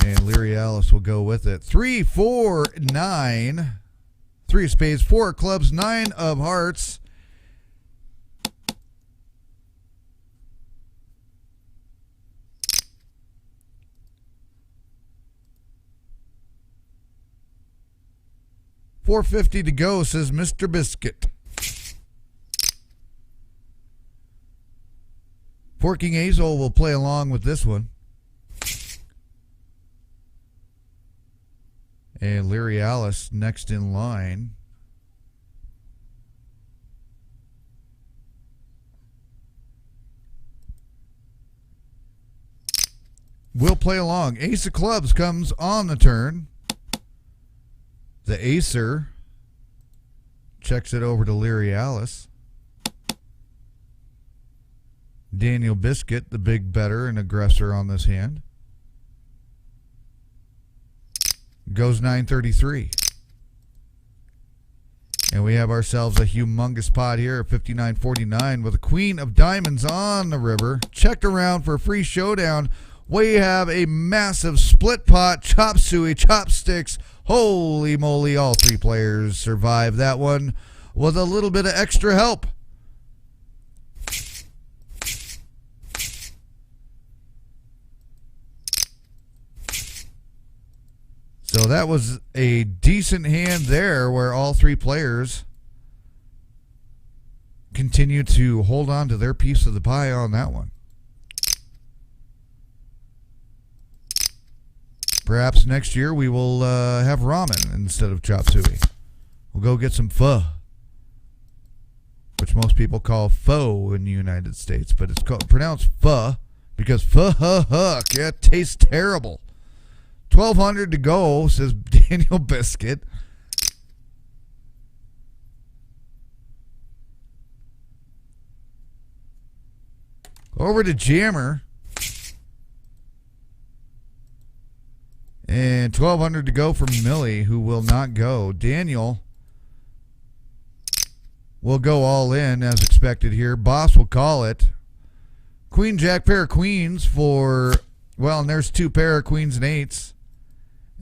And Leary Alice will go with it. 3, 4, 9. 3 of spades, 4 of clubs, 9 of hearts. $4.50 to go, says Mr. Biscuit. 4 King Azol will play along with this one. And Larry Alice next in line. We'll play along. Ace of clubs comes on the turn. The acer checks it over to Larry Alice. Daniel Biscuit, the big better and aggressor on this hand, goes 933. And we have ourselves a humongous pot here at 59.49 with a queen of diamonds on the river. Checked around for a free showdown. We have a massive split pot, chop suey, chopsticks. Holy moly, all three players survived that one with a little bit of extra help. So that was a decent hand there where all three players continue to hold on to their piece of the pie on that one. Perhaps next year we will have ramen instead of chop suey. We'll go get some pho, which most people call pho in the United States, but it's pronounced pho because it tastes terrible. 1,200 to go, says Daniel Biscuit. Over to Jammer. And 1,200 to go for Millie, who will not go. Daniel will go all in as expected here. Boss will call it. Queen, Jack, pair of queens for, well, and there's two pair of queens and eights.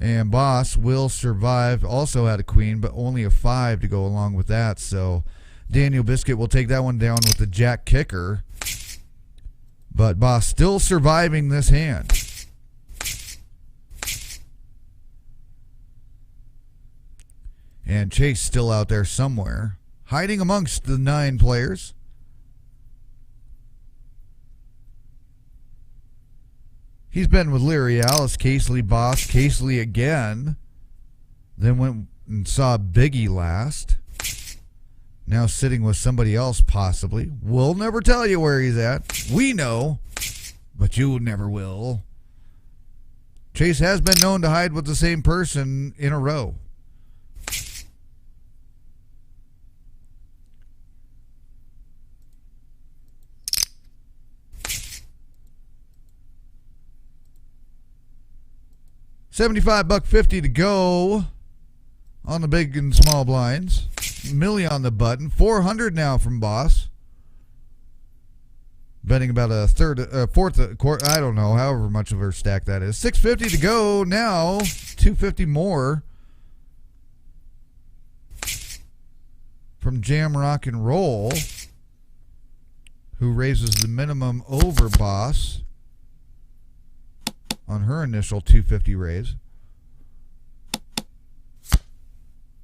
And Boss will survive. Also had a queen, but only a 5 to go along with that. So Daniel Biscuit will take that one down with the Jack kicker. But Boss still surviving this hand. And Chase still out there somewhere, hiding amongst the 9 players. He's been with Larry Alice, Casely, Boss, Casely again. Then went and saw Biggie last. Now sitting with somebody else possibly. We'll never tell you where he's at. We know, but you never will. Chase has been known to hide with the same person in a row. $75.50 to go on the big and small blinds. Millie on the button. 400 now from Boss. Betting about a fourth quarter. I don't know, however much of her stack that is. $650 to go now. $250 more from Jam Rock and Roll, who raises the minimum over Boss on her initial $250 raise.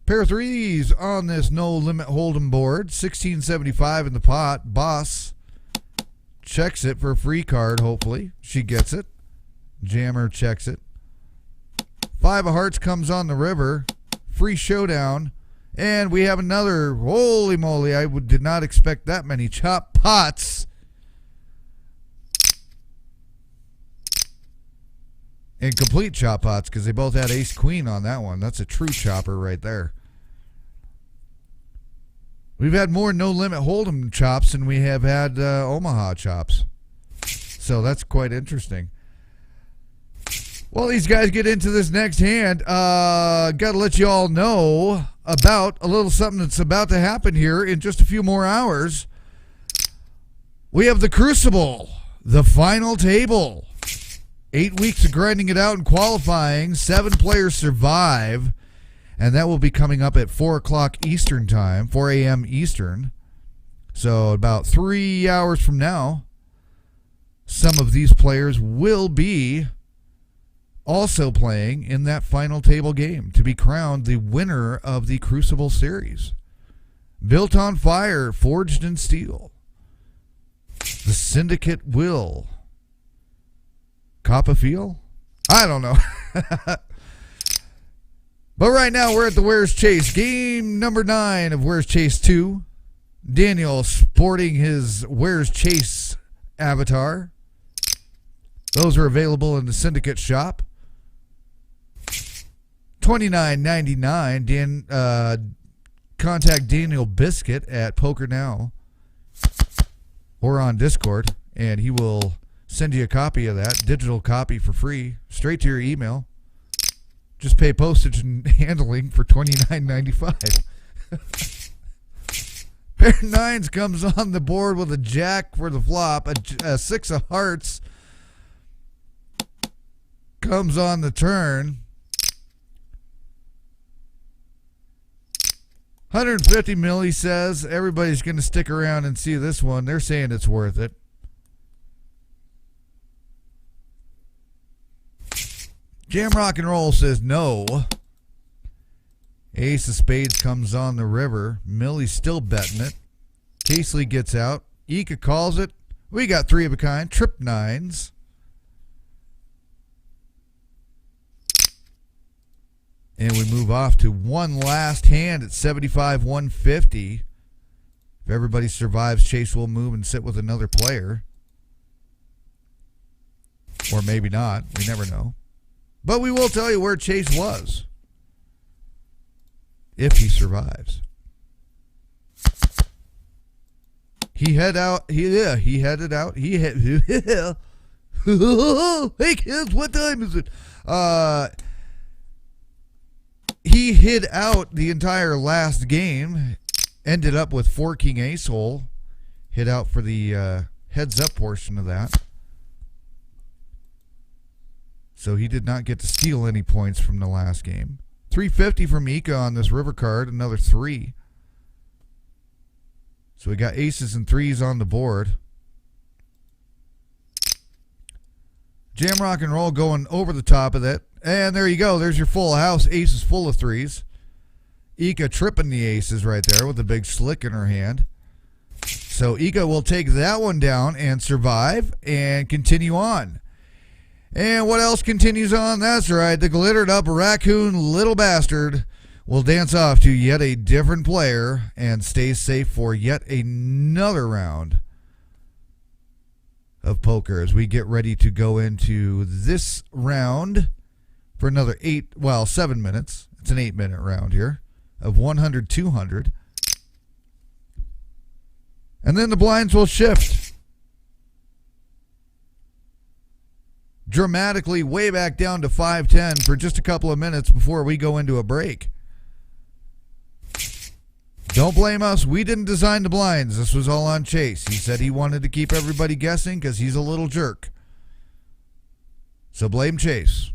Pair of threes on this no limit hold'em board. $16.75 in the pot. Boss checks it for a free card, hopefully. She gets it. Jammer checks it. 5 of hearts comes on the river. Free showdown. And we have another. Holy moly, I did not expect that many chop pots. And complete chop pots because they both had ace queen on that one. That's a true chopper right there. We've had more no limit hold'em chops than we have had Omaha chops. So that's quite interesting. Well, these guys get into this next hand. Got to let you all know about a little something that's about to happen here in just a few more hours. We have the Crucible, the final table. 8 weeks of grinding it out and qualifying. 7 players survive. And that will be coming up at 4 o'clock Eastern time, 4 a.m. Eastern. So about 3 hours from now, some of these players will be also playing in that final table game to be crowned the winner of the Crucible Series. Built on fire, forged in steel. The Syndicate will cop a feel? I don't know. But right now we're at the Where's Chase. Game number 9 of Where's Chase 2. Daniel sporting his Where's Chase avatar. Those are available in the Syndicate shop. $29.99. Contact Daniel Biscuit at PokerNow or on Discord, and he will send you a copy of that, digital copy for free, straight to your email. Just pay postage and handling for $29.95. Pair of nines comes on the board with a jack for the flop. A 6 of hearts comes on the turn. 150 mil, he says. Everybody's going to stick around and see this one. They're saying it's worth it. Jam Rock and Roll says no. Ace of Spades comes on the river. Millie's still betting it. Casely gets out. Ika calls it. We got 3 of a kind. Trip nines. And we move off to one last hand at 75-150. If everybody survives, Chase will move and sit with another player. Or maybe not. We never know. But we will tell you where Chase was. If he survives. He headed out. Hey kids, what time is it? He hid out the entire last game. Ended up with 4 king ace hole. Hid out for the heads up portion of that. So he did not get to steal any points from the last game. 350 from Ika on this river card, another 3. So we got aces and 3s on the board. Jam Rock and Roll going over the top of that. And there you go. There's your full house. Aces full of 3s. Ika tripping the aces right there with a big slick in her hand. So Ika will take that one down and survive and continue on. And what else continues on? That's right. The glittered up raccoon little bastard will dance off to yet a different player and stay safe for yet another round of poker as we get ready to go into this round for another 7 minutes. It's an 8-minute round here of 100-200. And then the blinds will shift dramatically way back down to 510 for just a couple of minutes before we go into a break. Don't blame us. We didn't design the blinds. This was all on Chase. He said he wanted to keep everybody guessing because he's a little jerk. So blame Chase.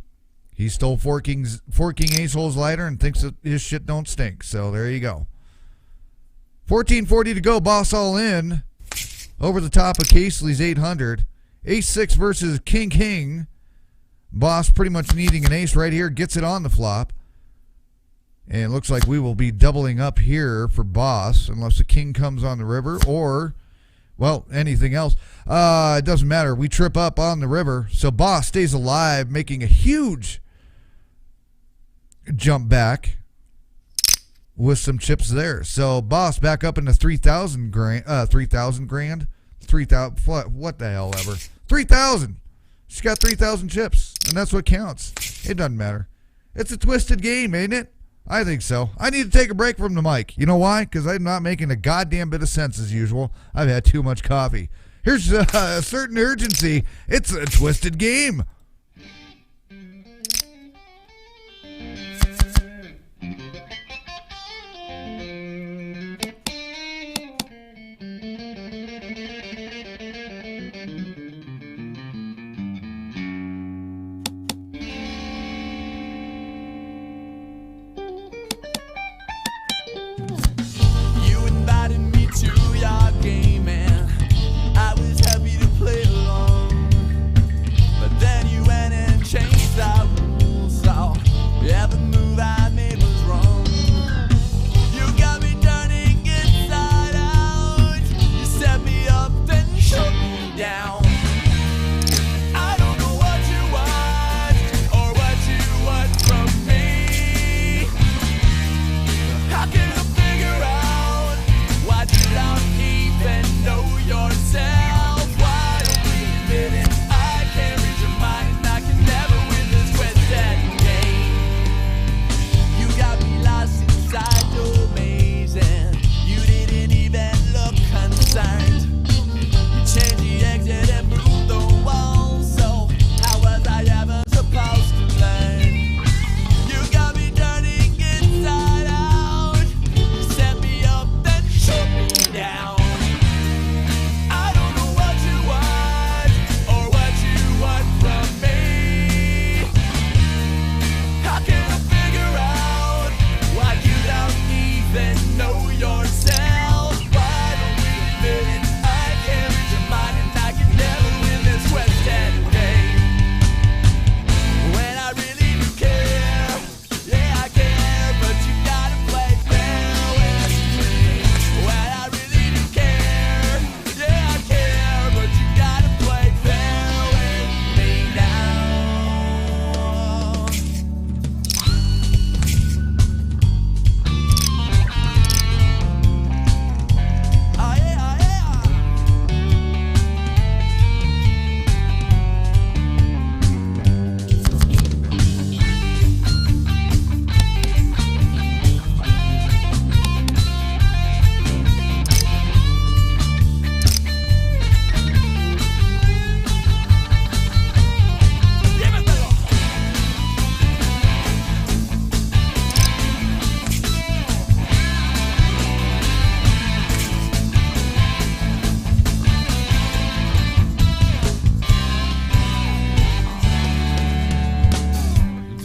He stole 4 king ace holes lighter and thinks that his shit don't stink. So there you go. 1440 to go. Boss all in. Over the top of Casely's 800. Ace 6 versus King King. Boss pretty much needing an ace right here. Gets it on the flop. And it looks like we will be doubling up here for Boss unless the king comes on the river or, well, anything else. It doesn't matter. We trip up on the river. So Boss stays alive, making a huge jump back with some chips there. So Boss back up into 3,000 grand. 3,000 grand? 3,000. What the hell ever. 3,000. She's got 3,000 chips, and that's what counts. It doesn't matter. It's a twisted game, ain't it? I think so. I need to take a break from the mic. You know why? Because I'm not making a goddamn bit of sense as usual. I've had too much coffee. Here's a certain urgency. It's a twisted game. Game and I was happy to play along, but then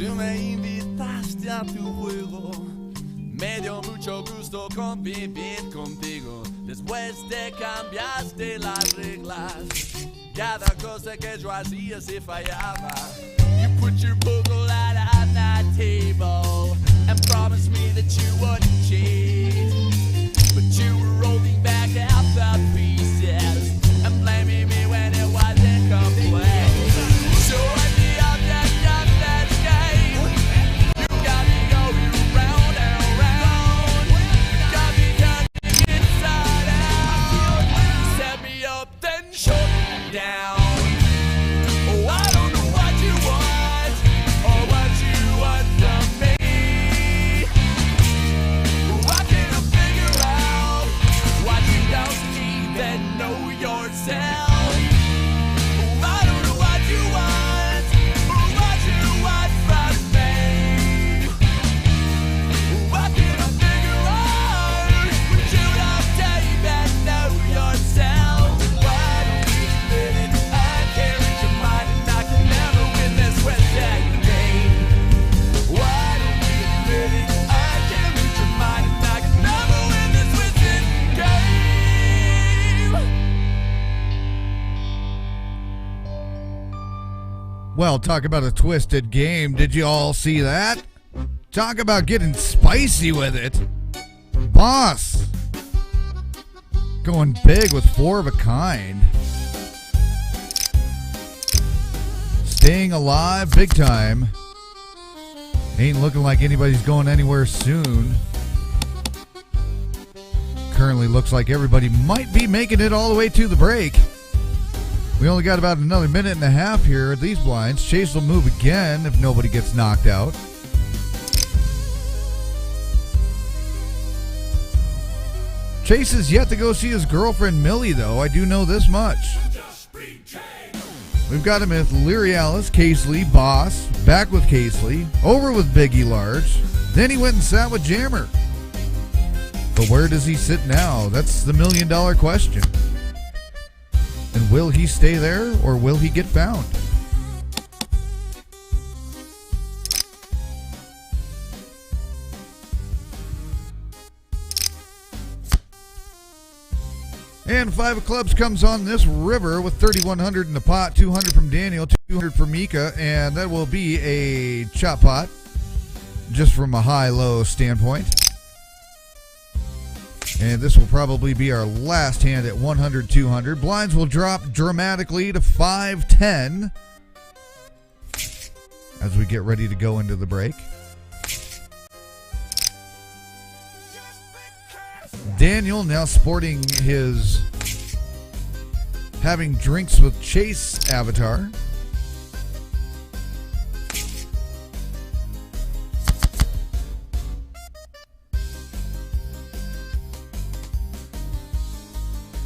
Tú me invitaste a tu juego, me dio mucho gusto convivir contigo. Después te cambiaste las reglas, cada cosa que yo hacía se fallaba. You put your poker out on that table and promised me that you wouldn't cheat, but you were rolling back out the pieces and blaming me when it wasn't complete. So at the end of that game, you got me going round and round, got me turning inside out, set me up then shut me down. Oh, I don't know what you want or what you want from me. Why can't I figure out what you don't even know yourself? I don't know what you want or what you want from me. Why can't I figure out what you don't even know yourself? Why don't you admit it? I can't read your mind and I can never win this without game. Why don't you admit it? I can't read your mind and I can never win this without game. Well, talk about a twisted game. Did you all see that? Talk about getting spicy with it. Boss going big with 4 of a kind. Staying alive big time. Ain't looking like anybody's going anywhere soon. Currently looks like everybody might be making it all the way to the break. We only got about another minute and a half here at these blinds. Chase will move again if nobody gets knocked out. Chase is yet to go see his girlfriend Millie, though. I do know this much. We've got him with Leary Alice, Casely, Boss, back with Casely, over with Biggie Large. Then he went and sat with Jammer. But where does he sit now? That's the $1 million question. And will he stay there or will he get found? And 5 of clubs comes on this river with 3,100 in the pot, 200 from Daniel, 200 for Mika, and that will be a chop pot, just from a high-low standpoint. And this will probably be our last hand at 100, 200. Blinds will drop dramatically to 510 as we get ready to go into the break. Daniel now sporting his having drinks with Chase avatar.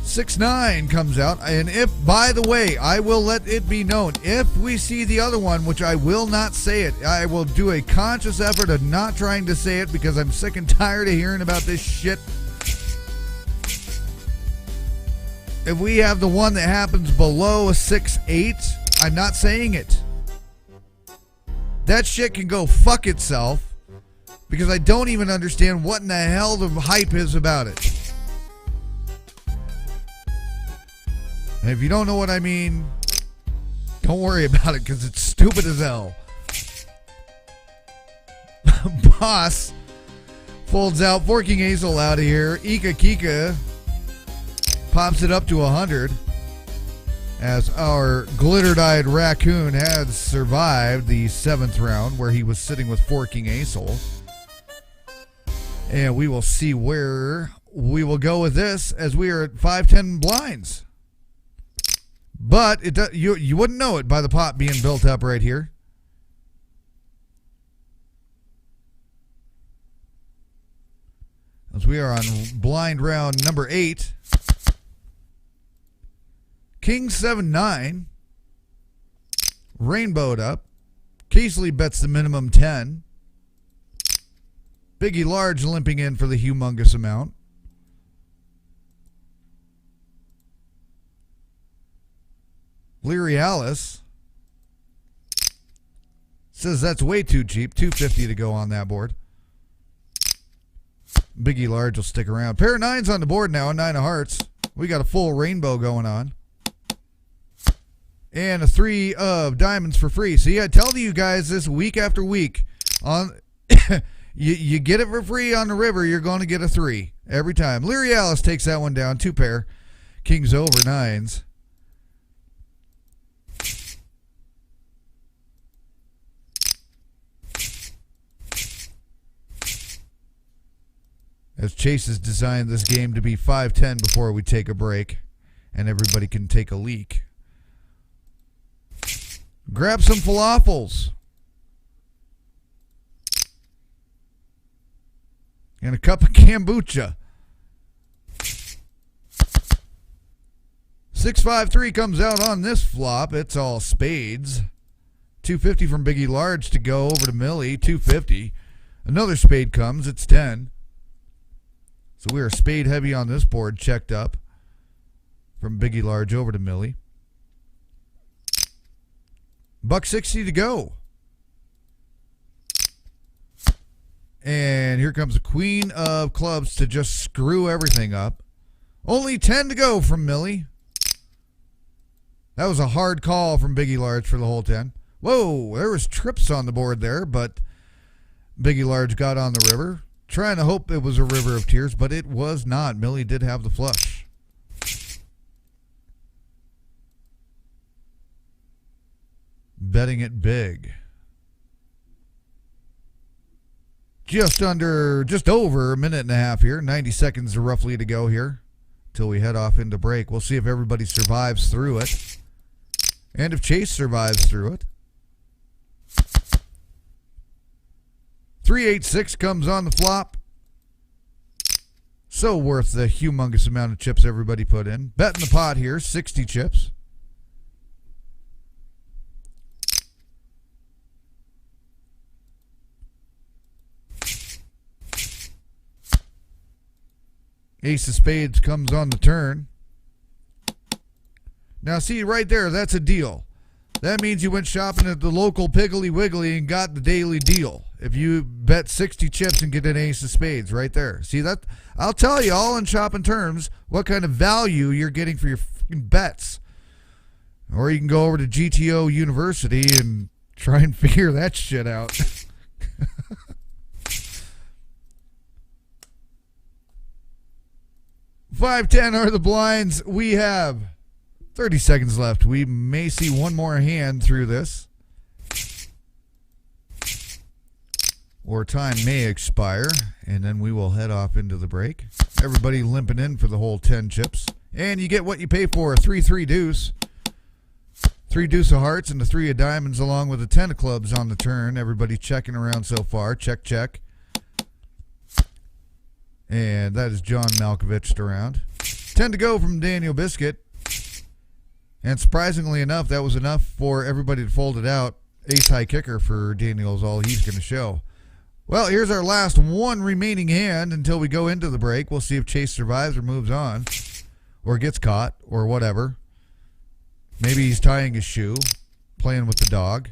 $6-9 comes out, and if, by the way, I will let it be known, if we see the other one, which I will not say it, I will do a conscious effort of not trying to say it because I'm sick and tired of hearing about this shit. If we have the one that happens below a 6-8, I'm not saying it. That shit can go fuck itself because I don't even understand what in the hell the hype is about it. And if you don't know what I mean, don't worry about it because it's stupid as hell. Boss folds out, forking Hazel out of here. Ika Kika pops it up to 100 as our glitter-eyed raccoon has survived the 7th round where he was sitting with forking Hazel. And we will see where we will go with this as we are at 510 blinds. But you wouldn't know it by the pot being built up right here. As we are on blind round number 8. King 7-9. Rainbowed up. Casely bets the minimum 10. Biggie Large limping in for the humongous amount. Leary Alice Says that's way too cheap. $250 to go on that board. Biggie Large will stick around. Pair of nines on the board now, a 9 of hearts. We got a full rainbow going on. And a 3 of diamonds for free. So yeah, I tell you guys this week after week. On you get it for free on the river, you're going to get a 3 every time. Leary Alice takes that one down. 2 pair. Kings over, nines. As Chase has designed this game to be 5-10 before we take a break and everybody can take a leak. Grab some falafels. And a cup of kombucha. 653 comes out on this flop. It's all spades. 250 from Biggie Large to go over to Millie. 250. Another spade comes. It's 10. So we are spade heavy on this board, checked up from Biggie Large over to Millie. $1.60 to go. And here comes the queen of clubs to just screw everything up. Only 10 to go from Millie. That was a hard call from Biggie Large for the whole 10. Whoa, there was trips on the board there, but Biggie Large got on the river. Trying to hope it was a river of tears, but it was not. Millie did have the flush. Betting it big. Just over a minute and a half here. 90 seconds roughly to go here till we head off into break. We'll see if everybody survives through it. And if Chase survives through it. 386 comes on the flop. So worth the humongous amount of chips everybody put in. Bet in the pot here, 60 chips. Ace of spades comes on the turn. Now see right there, that's a deal. That means you went shopping at the local Piggly Wiggly and got the daily deal. If you bet 60 chips and get an ace of spades right there. See that? I'll tell you all in shopping terms what kind of value you're getting for your fucking bets. Or you can go over to GTO University and try and figure that shit out. $5.10 are the blinds. We have 30 seconds left. We may see one more hand through this. Or time may expire, and then we will head off into the break. Everybody limping in for the whole 10 chips. And you get what you pay for, a 3-3 deuce. 3 deuce of hearts and a 3 of diamonds along with a 10 of clubs on the turn. Everybody checking around so far. Check, check. And that is John Malkovich around. 10 to go from Daniel Biscuit. And surprisingly enough, that was enough for everybody to fold it out. Ace high kicker for Daniel is all he's going to show. Well, here's our last one remaining hand until we go into the break. We'll see if Chase survives or moves on. Or gets caught or whatever. Maybe he's tying his shoe. Playing with the dog.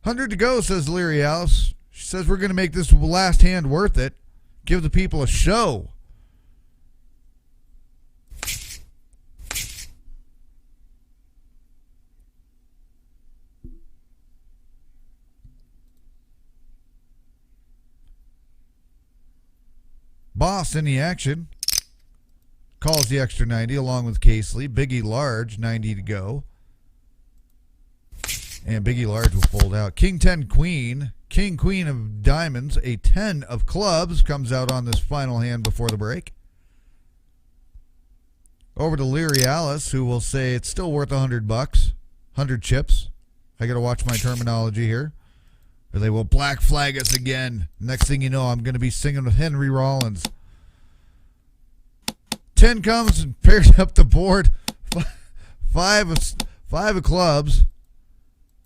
$100 to go, says Leary Alice. She says we're going to make this last hand worth it. Give the people a show. Boss in the action. Calls the extra 90 along with Casely. Biggie Large, 90 to go. And Biggie Large will fold out. King 10 Queen. King Queen of diamonds. A 10 of clubs comes out on this final hand before the break. Over to Leary Alice, who will say it's still worth $100. 100 chips. I got to watch my terminology here. Or they will black flag us again. Next thing you know, I'm going to be singing with Henry Rollins. 10 comes and pairs up the board. 5 of clubs.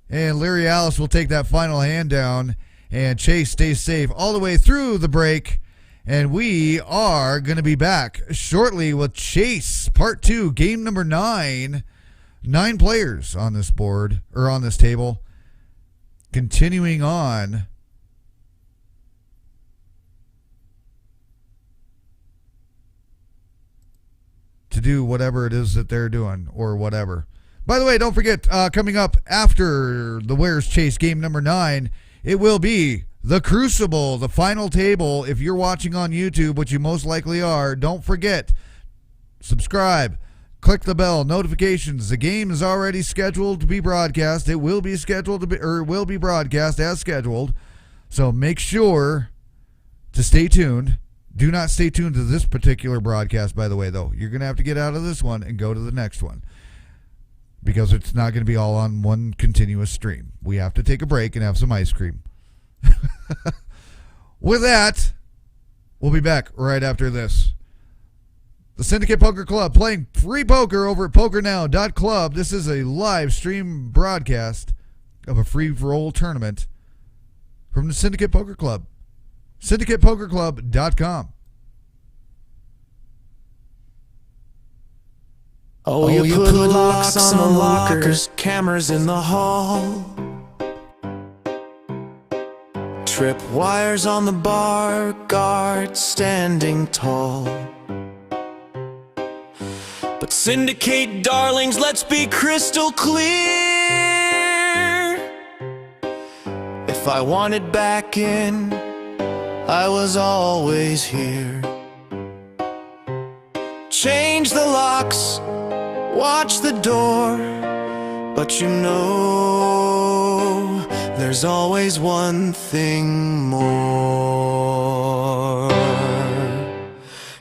And Leary Alice will take that final hand down. And Chase stays safe all the way through the break. And we are going to be back shortly with Chase, part 2, game number 9. 9 players on this board, or on this table. Continuing on to do whatever it is that they're doing, or whatever. By the way, don't forget, coming up after the Where's Chase game number 9, it will be the Crucible, the final table. If you're watching on YouTube, which you most likely are, don't forget, subscribe, click the bell, notifications. The game is already scheduled to be broadcast. It will be scheduled to be, or will be broadcast as scheduled. So make sure to stay tuned. Do not stay tuned to this particular broadcast, by the way, though. You're going to have to get out of this one and go to the next one, because it's not going to be all on one continuous stream. We have to take a break and have some ice cream. With that, we'll be back right after this. The Syndicate Poker Club playing free poker over at PokerNow.club. This is a live stream broadcast of a free roll tournament from the Syndicate Poker Club. SyndicatePokerClub.com. Oh, you put locks on the lockers, cameras in the hall, trip wires on the bar, guards standing tall. But Syndicate darlings, let's be crystal clear. If I wanted back in, I was always here. Change the locks, watch the door, but you know there's always one thing more.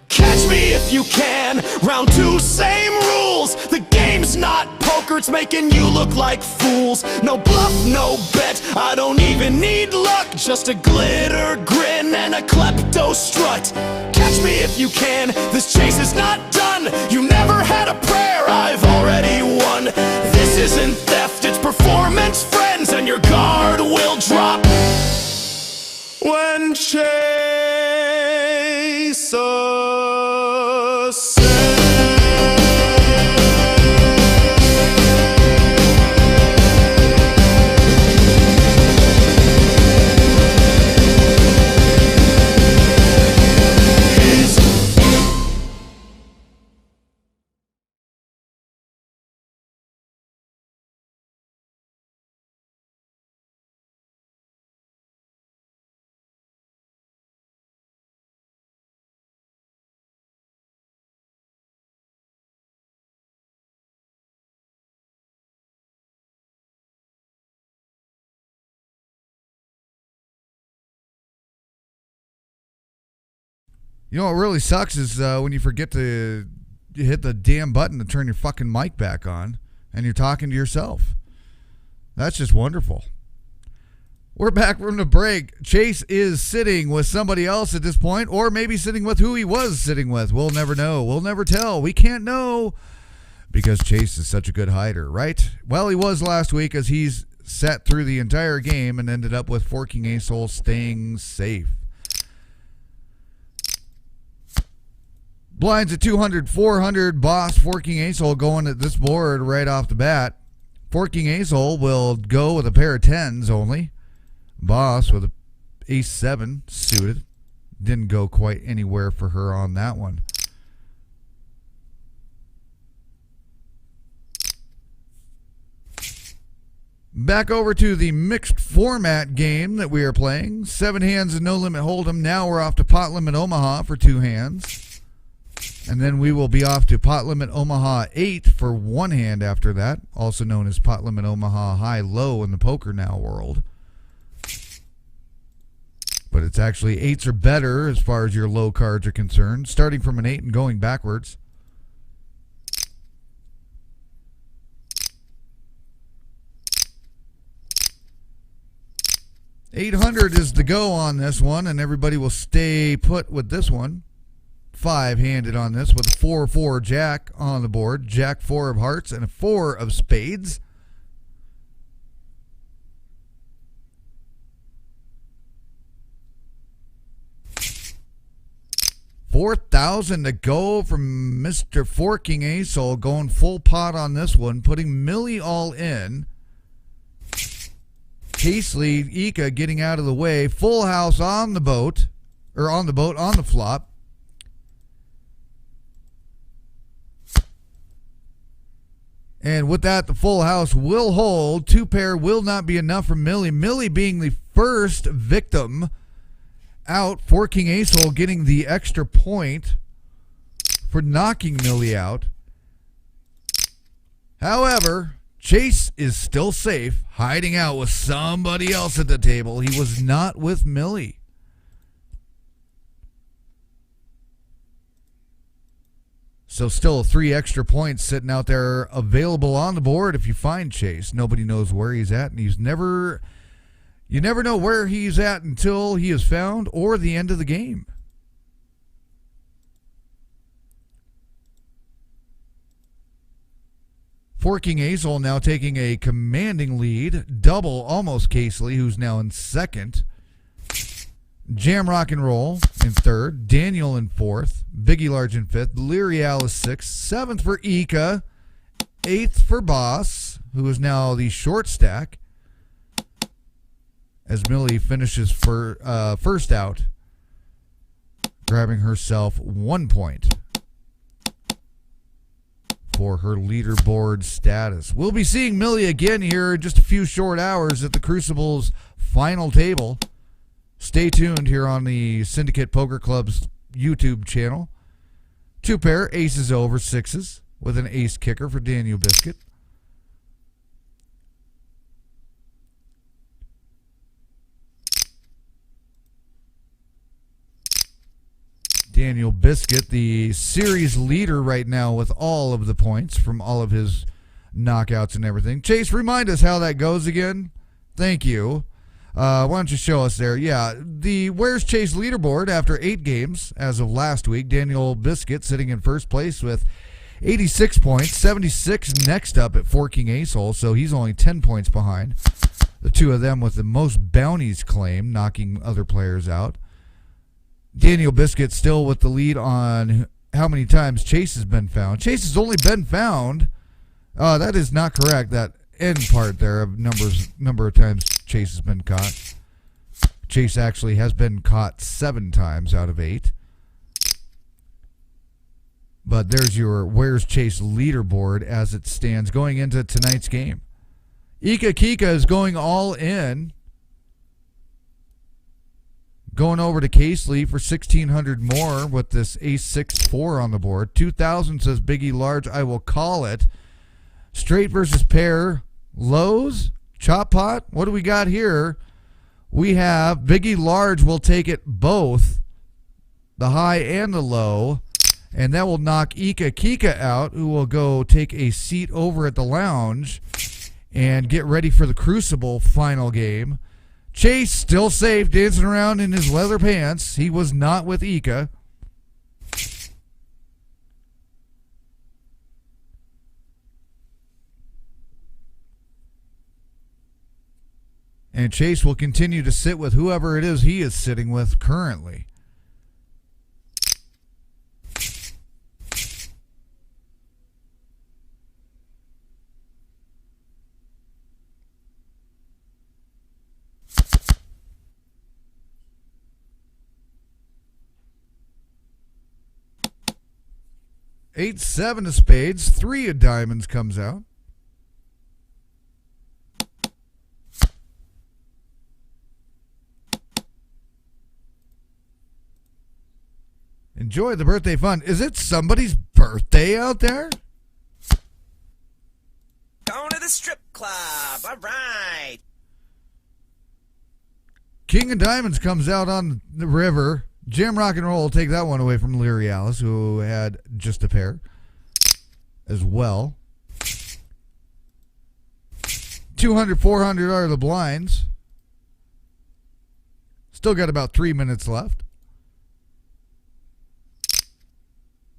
Catch me if you can, round 2, same rules. The game's not poker, it's making you look like fools. No bluff, no bet, I don't even need luck. Just a glitter grin and a klepto strut. Catch me if you can, this chase is not done. You never had a prayer, I've already won. This isn't theft, it's performance, friends, and your guard will drop when Chase ascends. You know what really sucks is when you forget to hit the damn button to turn your fucking mic back on and you're talking to yourself. That's just wonderful. We're back from the break. Chase is sitting with somebody else at this point, or maybe sitting with who he was sitting with. We'll never know. We'll never tell. We can't know because Chase is such a good hider, right? Well, he was last week as he's sat through the entire game and ended up with forking ace hole staying safe. Blinds at 200, 400, boss forking ace hole going at this board right off the bat. Forking ace hole will go with a pair of 10s only. Boss with a ace 7 suited. Didn't go quite anywhere for her on that one. Back over to the mixed format game that we are playing. 7 hands and no limit hold'em. Now we're off to pot limit Omaha for 2 hands. And then we will be off to pot limit Omaha 8 for 1 hand after that, also known as pot limit Omaha high-low in the PokerNow world. But it's actually 8s are better as far as your low cards are concerned, starting from an 8 and going backwards. $800 is the go on this one, and everybody will stay put with this one. 5-handed on this with a 4-4 jack on the board. Jack 4 of hearts and a 4 of spades. 4,000 to go from Mr. Forking Ace-Hole, going full pot on this one, putting Millie all in. Case lead, Ika getting out of the way. Full house on the boat, or on the flop. And with that, the full house will hold. Two pair will not be enough for Millie. Millie being the first victim out. Forking Ace-Hole getting the extra point for knocking Millie out. However, Chase is still safe, hiding out with somebody else at the table. He was not with Millie. So still 3 extra points sitting out there available on the board if you find Chase. Nobody knows where he's at, and you never know where he's at until he is found or the end of the game. Forking Ace-Hole now taking a commanding lead. Double almost Casely, who's now in second. Jam Rock and Roll in third. Daniel in fourth. Biggie Large in fifth. Leary Alice sixth. Seventh for Ika. Eighth for Boss, who is now the short stack, as Millie finishes first out, grabbing herself 1 point for her leaderboard status. We'll be seeing Millie again here in just a few short hours at the Crucible's final table. Stay tuned here on the Syndicate Poker Club's YouTube channel. 2 pair, aces over sixes, with an ace kicker for Daniel Biscuit. Daniel Biscuit, the series leader right now with all of the points from all of his knockouts and everything. Chase, remind us how that goes again. Thank you. Why don't you show us there? Yeah, the Where's Chase leaderboard after 8 games as of last week. Daniel Biscuit sitting in first place with 86 points. 76 next up at Forking Ace-Hole, so he's only 10 points behind. The two of them with the most bounties claimed, knocking other players out. Daniel Biscuit still with the lead on how many times Chase has been found. Chase has only been found. That is not correct. That end part there of number of times Chase has been caught. Chase actually has been caught 7 times out of 8. But there's your Where's Chase leaderboard as it stands going into tonight's game. Ika Kika is going all in. Going over to Casely for 1,600 more with this ace-6-4 on the board. 2,000 says Biggie Large, I will call it. Straight versus pair. Lows. Chop pot. What do we got here? We have Biggie Large will take it both. The high and the low. And that will knock Ika Kika out, who will go take a seat over at the lounge and get ready for the Crucible final game. Chase still safe, dancing around in his leather pants. He was not with Ika. And Chase will continue to sit with whoever it is he is sitting with currently. Eight, 7 of spades, 3 of diamonds comes out. Enjoy the birthday fun. Is it somebody's birthday out there? Going to the strip club. All right. King of diamonds comes out on the river. Jam Rock and Roll will take that one away from Leary Alice, who had just a pair as well. 200, 400 are the blinds. Still got about 3 minutes left.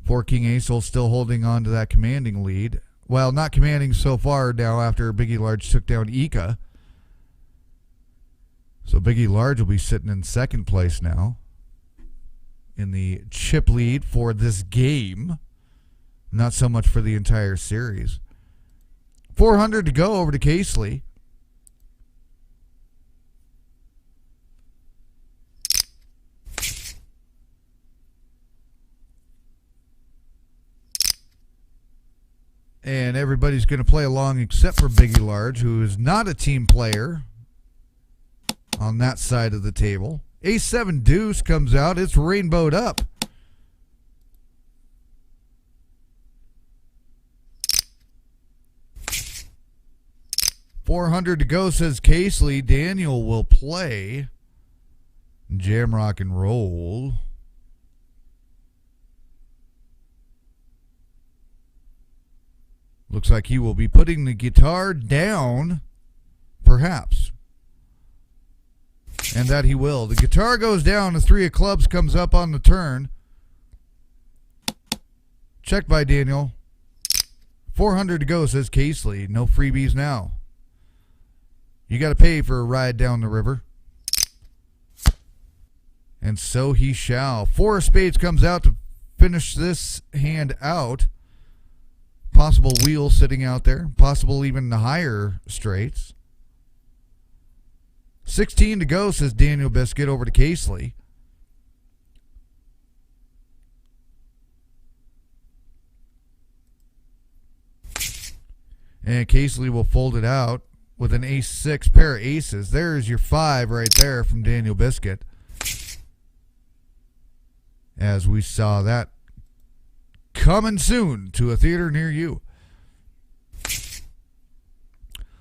Forking Ace-Hole still holding on to that commanding lead. Well, not commanding so far now after Biggie Large took down Ika. So Biggie Large will be sitting in second place now. in the chip lead for this game. Not so much for the entire series. 400 to go over to Casely. And everybody's going to play along except for Biggie Large, who is not a team player on that side of the table. Ace-7 deuce comes out. It's rainbowed up. $400 to go, says Casely. Daniel will play Jam Rock and Roll. Looks like he will be putting the guitar down, perhaps. And that he will. The guitar goes down. The 3 of clubs comes up on the turn. Check by Daniel. 400 to go, says Casely. No freebies now. You got to pay for a ride down the river. And so he shall. 4 of spades comes out to finish this hand out. Possible wheel sitting out there. Possible even the higher straights. 16 to go, says Daniel Biscuit over to Casely. And Casely will fold it out with an ace-6, pair of aces. There's your 5 right there from Daniel Biscuit. As we saw that coming soon to a theater near you.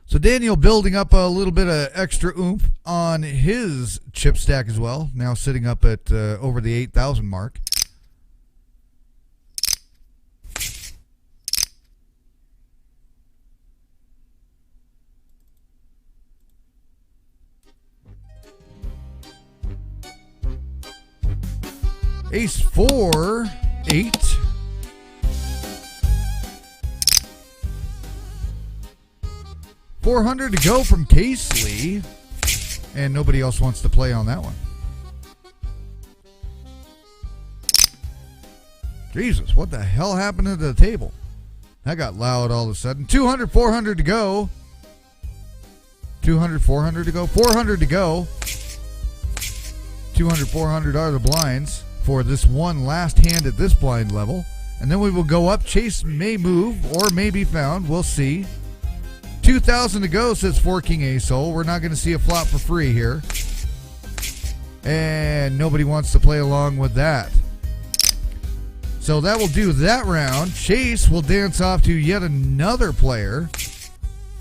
So Daniel building up a little bit of extra oomph on his chip stack as well. Now sitting up at over the 8,000 mark. Ace-4, 8. $400 to go from Casely, and nobody else wants to play on that one. Jesus, what the hell happened to the table? That got loud all of a sudden. 200, 400 to go. 200, 400 to go. 400 to go. 200, 400 are the blinds for this one last hand at this blind level. And then we will go up. Chase may move or may be found. We'll see. 2,000 to go, says 4 King Ace Hole. We're not going to see a flop for free here. And nobody wants to play along with that. So that will do that round. Chase will dance off to yet another player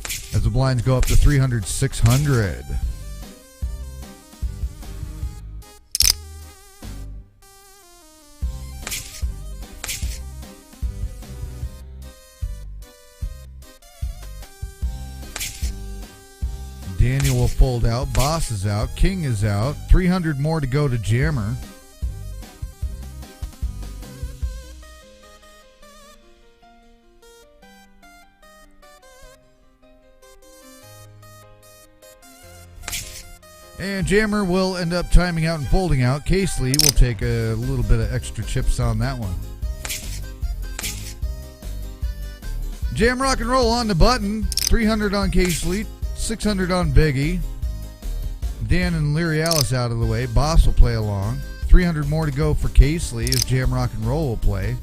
as the blinds go up to 300, 600. Daniel will fold out. Boss is out. King is out. 300 more to go to Jammer. And Jammer will end up timing out and folding out. Casely will take a little bit of extra chips on that one. Jam Rock and Roll on the button. 300 on Casely. 600 on Biggie. Dan and Leary Alice out of the way. Boss will play along. 300 more to go for Casely as Jam Rock and Roll will play.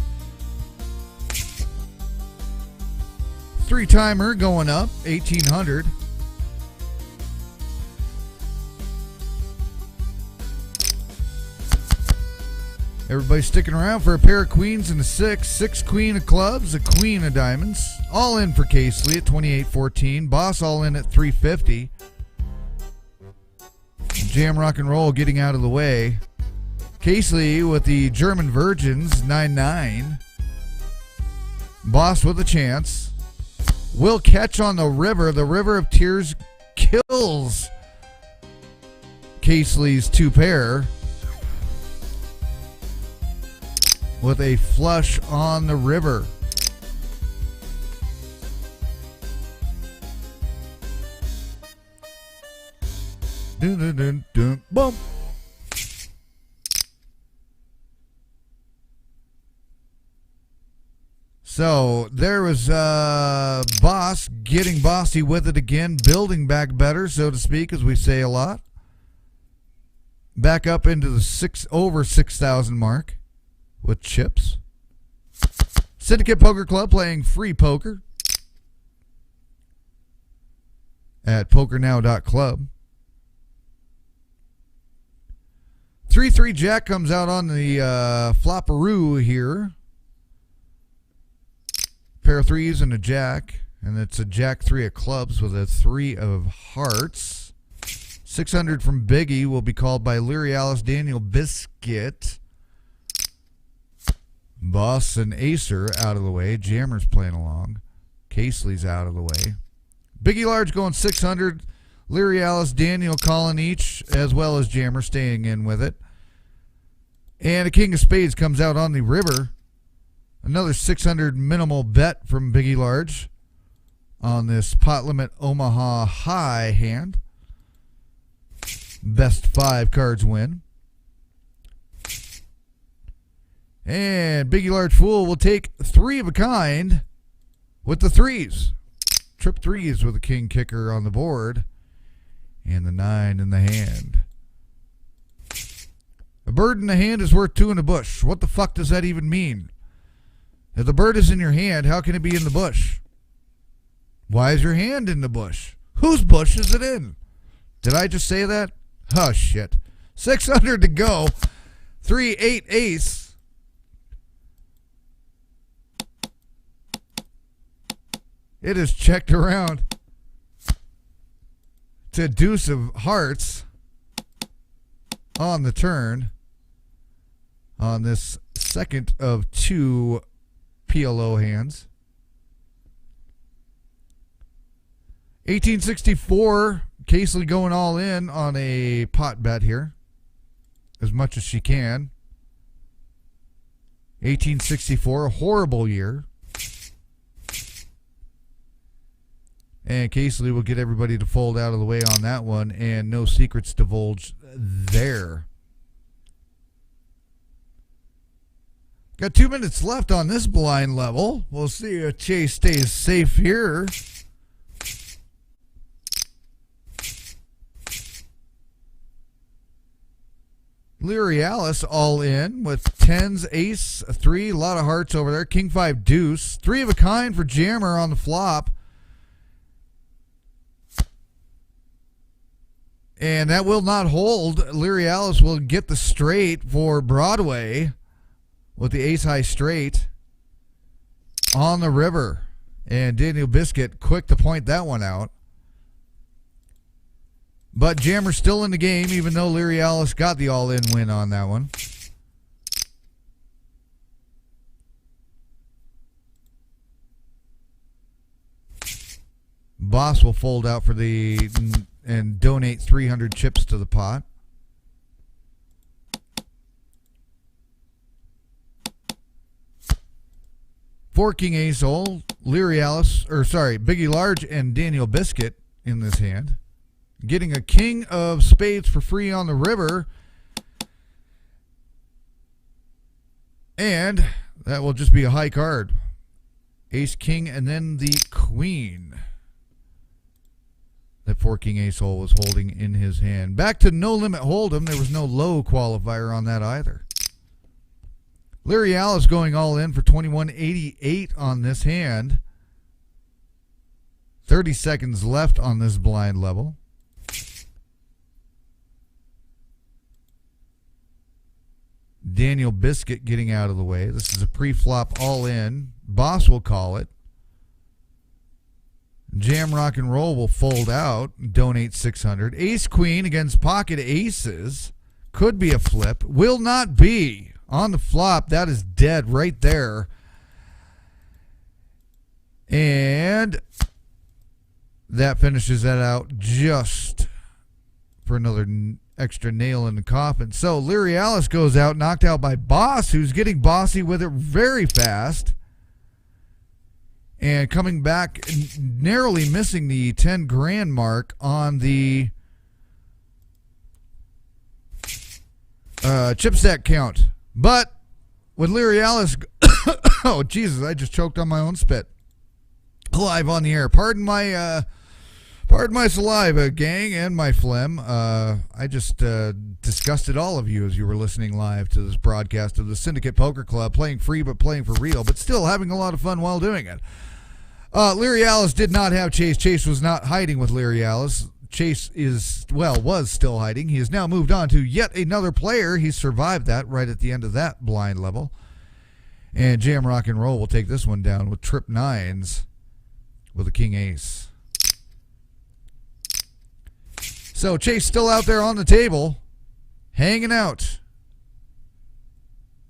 3-timer going up. 1,800. Everybody sticking around for a pair of queens and a 6. 6 queen of clubs, a queen of diamonds. All in for Casely at 28.14. Boss all in at 350. Jam Rock and Roll getting out of the way. Casely with the German Virgins, 9-9. Boss with a chance. Will catch on the river. The River of Tears kills Casely's 2-pair. With a flush on the river. Dun, dun, dun, dun, boom. So there was Boss getting bossy with it again, building back better, so to speak, as we say a lot. Back up into the over 6,000 mark with chips. Syndicate Poker Club playing free poker at PokerNow.club. 3-3 Jack comes out on the flopperoo here. Pair of threes and a jack. And it's a jack 3 of clubs with a 3 of hearts. 600 from Biggie will be called by Leary Alice, Daniel Biscuit. Boss and Acer out of the way. Jammer's playing along. Casely's out of the way. Biggie Large going 600. Leary Alice, Daniel calling each, as well as Jammer staying in with it. And a King of Spades comes out on the river. Another 600 minimal bet from Biggie Large on this pot limit Omaha High hand. Best 5 cards win. And Biggie Large Fool will take 3 of a kind with the threes. Trip threes with a king kicker on the board. And the 9 in the hand. A bird in the hand is worth 2 in the bush. What the fuck does that even mean? If the bird is in your hand, how can it be in the bush? Why is your hand in the bush? Whose bush is it in? Did I just say that? Oh, shit. 600 to go. 3-8 ace. It is checked around to deuce of hearts on the turn on this second of 2 PLO hands. 1864, Casely going all in on a pot bet here as much as she can. 1864, a horrible year. And Casely will get everybody to fold out of the way on that one, and no secrets divulged there. Got 2 minutes left on this blind level. We'll see if Chase stays safe here. Leary Alice all in with tens, ace, 3, a lot of hearts over there. King 5 deuce. 3 of a kind for Jammer on the flop. And that will not hold. Leary Alice will get the straight for Broadway with the ace high straight on the river. And Daniel Biscuit quick to point that one out. But Jammer's still in the game, even though Leary Alice got the all-in win on that one. Boss will fold out for the and donate 300 chips to the pot. Four King Ace Hole, Leary Alice, Biggie Large and Daniel Biscuit in this hand. Getting a King of Spades for free on the river. And that will just be a high card. Ace, King, and then the Queen. That 4 King Ace Hole was holding in his hand. Back to No Limit Hold'em. There was no low qualifier on that either. Leary Alice going all in for 21.88 on this hand. 30 seconds left on this blind level. Daniel Biscuit getting out of the way. This is a pre-flop all in. Boss will call it. Jam Rock and Roll will fold out, donate 600. Ace Queen against pocket aces. Could be a flip. Will not be. On the flop, that is dead right there. And that finishes that out just for another extra nail in the coffin. So Leary Alice goes out, knocked out by Boss, who's getting bossy with it very fast. And coming back, narrowly missing the 10 grand mark on the chip stack count. But with Leary Alice Oh, Jesus, I just choked on my own spit. Live on the air. Pardon my saliva, gang, and my phlegm. I just disgusted all of you as you were listening live to this broadcast of the Syndicate Poker Club, playing free but playing for real, but still having a lot of fun while doing it. Leary Alice did not have Chase. Chase was not hiding with Leary Alice. Chase was still hiding. He has now moved on to yet another player. He survived that right at the end of that blind level. And Jam Rock and Roll will take this one down with trip nines with a king ace. So Chase still out there on the table, hanging out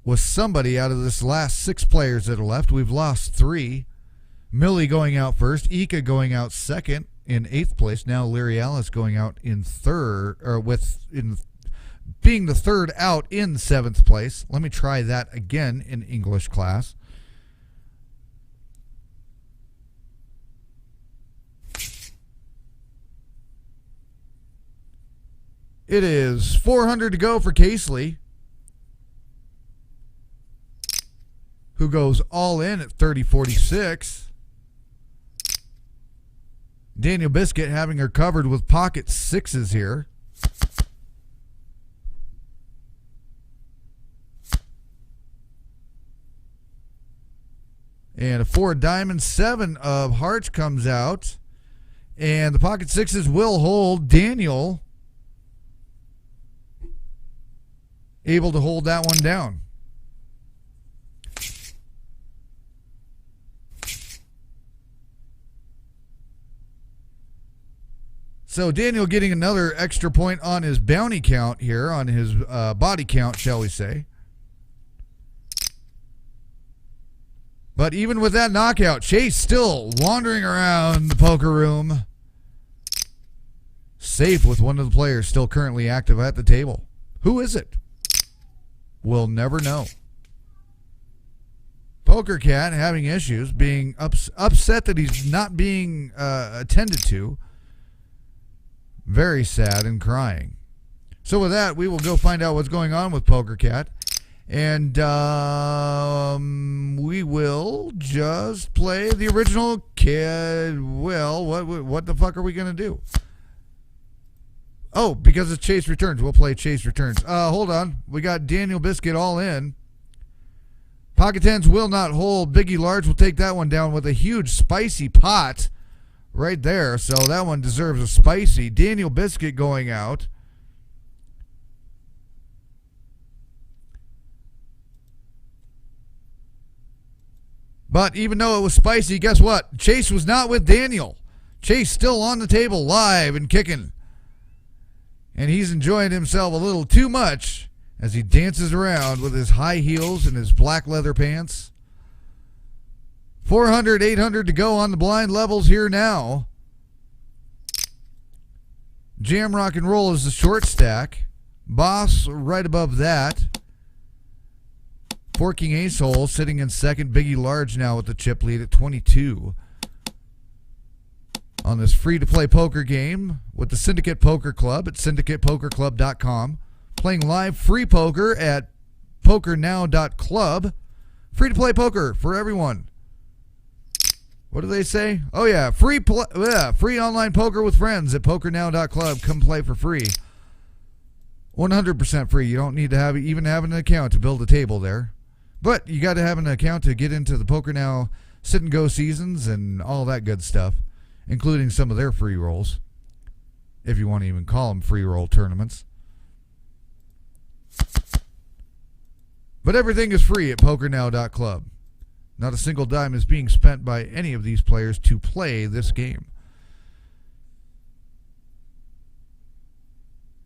with somebody out of this last 6 players that are left. We've lost 3. Millie going out first, Ika going out second in 8th place. Now Leary Alice going out in third, or being the third out in 7th place. Let me try that again in English class. It is 400 to go for Casely, who goes all in at 30-46. Daniel Biscuit having her covered with pocket 6s here. And a 4 diamond, 7 of hearts comes out. And the pocket 6s will hold. Daniel able to hold that one down. So Daniel getting another extra point on his bounty count here, on his body count, shall we say. But even with that knockout, Chase still wandering around the poker room, safe with one of the players still currently active at the table. Who is it? We'll never know. Poker Cat having issues, being upset that he's not being attended to. Very sad and crying. So with that, we will go find out what's going on with Poker Cat. And we will just play the original kid. Well, what the fuck are we going to do? Oh, because it's Chase Returns. We'll play Chase Returns. Hold on. We got Daniel Biscuit all in. Pocket 10s will not hold. Biggie Large will take that one down with a huge spicy pot right there. So that one deserves a spicy. Daniel Biscuit going out. But even though it was spicy, guess what? Chase was not with Daniel. Chase still on the table, live and kicking. And he's enjoying himself a little too much as he dances around with his high heels and his black leather pants. 400, 800 to go on the blind levels here now. Jam Rock and Roll is the short stack. Boss right above that. Forking Ace Hole sitting in second. Biggie Large now with the chip lead at 22. On this free-to-play poker game with the Syndicate Poker Club at syndicatepokerclub.com. Playing live free poker at pokernow.club. Free-to-play poker for everyone. What do they say? Oh, yeah. Free online poker with friends at pokernow.club. Come play for free. 100% free. You don't need to even have an account to build a table there. But you got to have an account to get into the PokerNow sit and go seasons and all that good stuff, including some of their free rolls, if you want to even call them free roll tournaments. But everything is free at pokernow.club. Not a single dime is being spent by any of these players to play this game.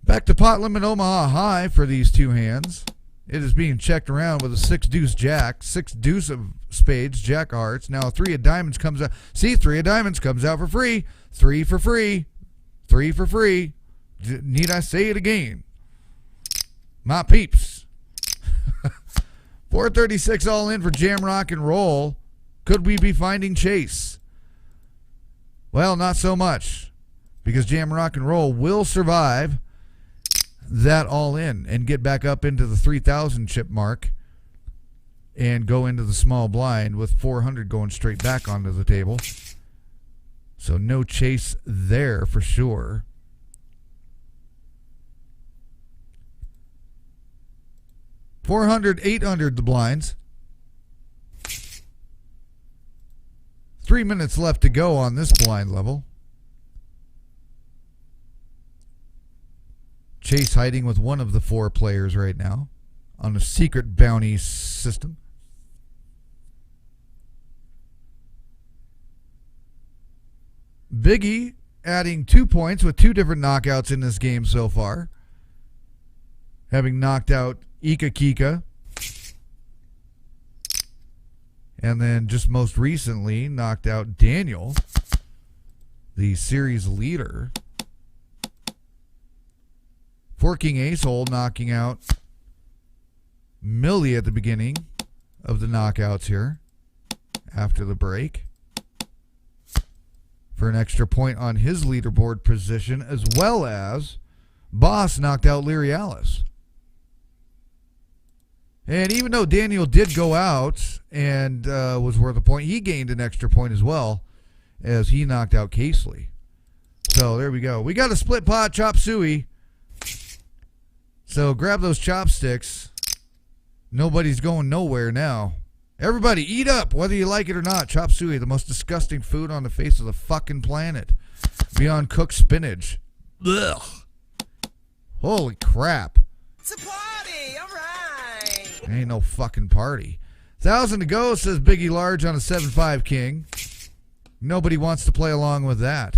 Back to pot limit Omaha High for these two hands. It is being checked around with a 6-deuce jack, 6-deuce of spades, jack of hearts. Now a 3 of diamonds comes out. See, 3 of diamonds comes out for free. 3 for free. 3 for free. Need I say it again? My peeps. 436 all in for Jam Rock and Roll. Could we be finding Chase? Well, not so much, because Jam Rock and Roll will survive that all in and get back up into the 3,000 chip mark and go into the small blind with 400 going straight back onto the table. So no chase there for sure. $400, $800 the blinds. 3 minutes left to go on this blind level. Chase hiding with one of the 4 players right now on a secret bounty system. Biggie adding 2 points with 2 different knockouts in this game so far. Having knocked out Ika Kika. And then just most recently knocked out Daniel, the series leader. Forking Ace-Hole knocking out Millie at the beginning of the knockouts here after the break for an extra point on his leaderboard position, as well as Boss knocked out Lyrialis. And even though Daniel did go out and was worth a point, he gained an extra point as well as he knocked out Casely. So there we go. We got a split pot chop suey. So grab those chopsticks. Nobody's going nowhere now. Everybody eat up, whether you like it or not. Chop suey, the most disgusting food on the face of the fucking planet. Beyond cooked spinach. Ugh. Holy crap. It's a party, all right. Ain't no fucking party. 1,000 to go, says Biggie Large on a 7-5 king. Nobody wants to play along with that.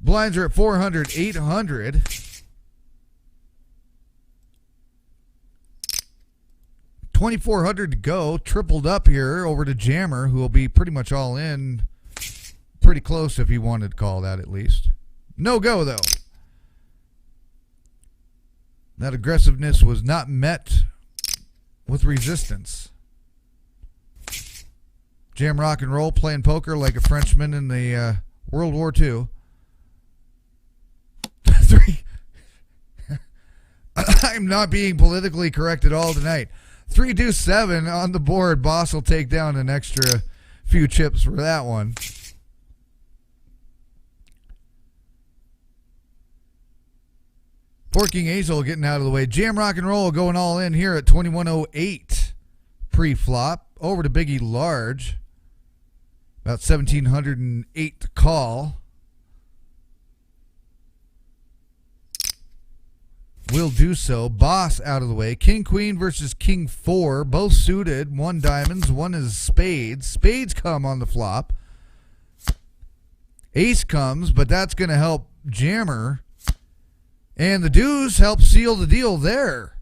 Blinds are at 400, 800. $2,400 to go. Tripled up here over to Jammer, who will be pretty much all in. Pretty close if he wanted to call that at least. No go, though. That aggressiveness was not met with resistance. Jam rock and roll, playing poker like a Frenchman in the World War II. 3. I'm not being politically correct at all tonight. 3-2-7 on the board. Boss will take down an extra few chips for that one. Forking Azel getting out of the way. Jam rock and roll going all in here at 2108 pre-flop. Over to Biggie Large. About 1,708 to call. Will do so. Boss out of the way. King Queen versus King 4. Both suited. One diamonds. One is spades. Spades come on the flop. Ace comes, but that's going to help Jammer. And the deuce help seal the deal there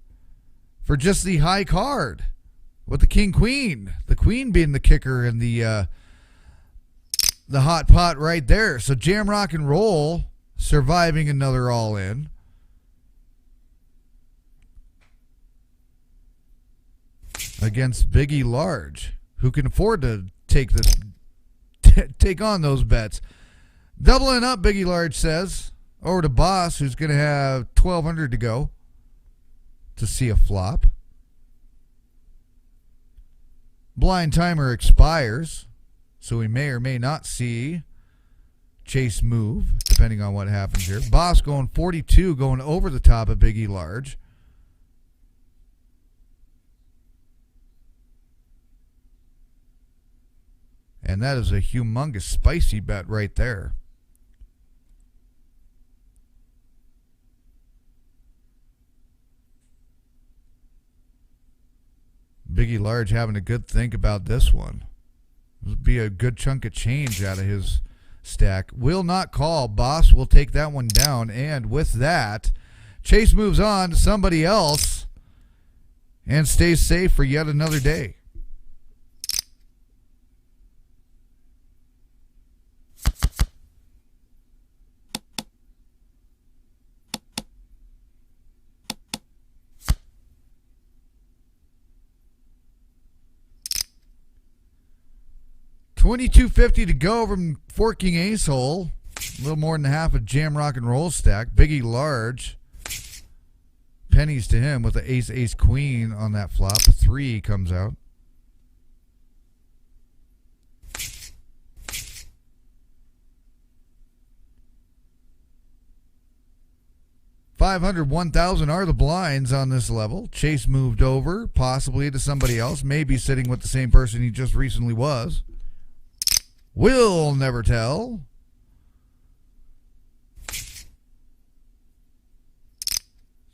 for just the high card with the King Queen. The Queen being the kicker and the hot pot right there. So Jam rock and roll surviving another all in. Against Biggie Large, who can afford to take on those bets. Doubling up, Biggie Large says. Over to Boss, who's going to have 1,200 to go to see a flop. Blind timer expires, so we may or may not see Chase move, depending on what happens here. Boss going 42, going over the top of Biggie Large. And that is a humongous spicy bet right there. Biggie Large having a good think about this one. This would be a good chunk of change out of his stack. Will not call. Boss will take that one down. And with that, Chase moves on to somebody else and stays safe for yet another day. $2,250 to go from Forking Ace Hole. A little more than half a Jam rock and roll stack. Biggie Large pennies to him with the ace, ace, queen on that flop. 3 comes out. $500, $1,000 are the blinds on this level. Chase moved over, possibly to somebody else, maybe sitting with the same person he just recently was. We'll never tell.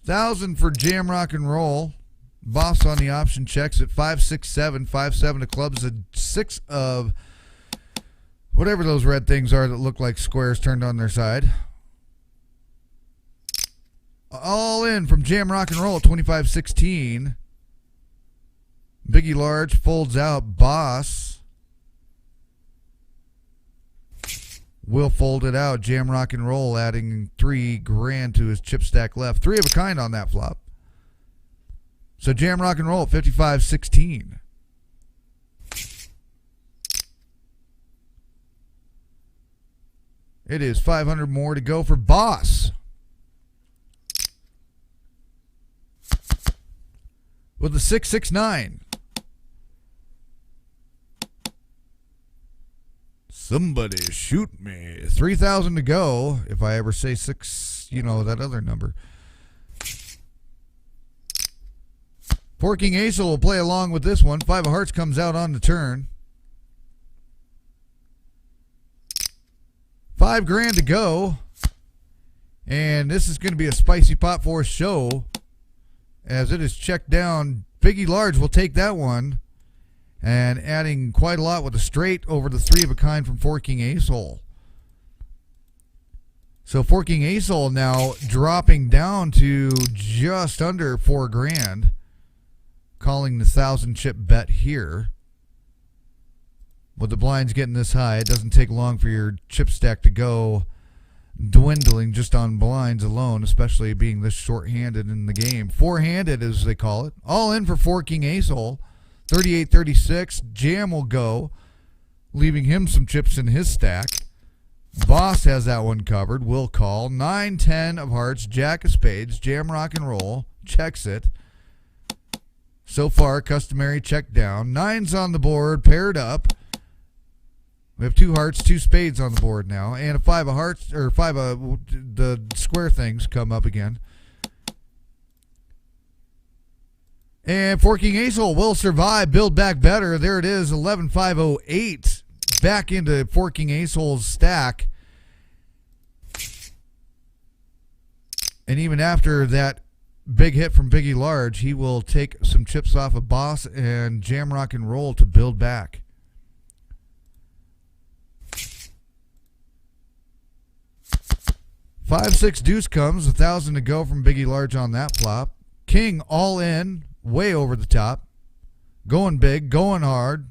$1,000 for jam, rock, and roll. Boss on the option checks at 5, 6, 7. 5, 7 of clubs. A 6 of whatever those red things are that look like squares turned on their side. All in from jam, rock, and roll at 25, 16. Biggie large folds out. Boss will fold it out. Jam, rock, and roll, adding $3,000 to his chip stack left. 3 of a kind on that flop. So jam, rock, and roll at 55, 16. It is 500 more to go for Boss. With a 6, 6, 9. Somebody shoot me. 3,000 to go. If I ever say 6, you know, that other number. Forking Ace will play along with this one. 5 of hearts comes out on the turn. $5,000 to go. And this is going to be a spicy pot for a show, as it is checked down. Biggie large will take that one. And adding quite a lot with a straight over the 3 of a kind from Forking Ace hole. So Forking Ace hole now dropping down to just under $4,000. Calling the 1,000 chip bet here. With the blinds getting this high, it doesn't take long for your chip stack to go dwindling just on blinds alone, especially being this short-handed in the game. Four-handed, as they call it. All in for Forking Ace hole. 38, 36. Jam will go, leaving him some chips in his stack. Boss has that one covered. Will call. 9, 10 of hearts. Jack of spades. Jam, rock, and roll. Checks it. So far, customary check down. 9's on the board, paired up. We have 2 hearts, 2 spades on the board now, and a 5 of hearts, or 5 of the square things come up again. And Forking Ace hole will survive, build back better. There it is, 11,508 back into Forking Ace hole's stack. And even after that big hit from Biggie large, he will take some chips off of Boss and jam, rock, and roll to build back. Five, 6 deuce comes, 1,000 to go from Biggie large on that flop. King all in, way over the top. Going big, going hard,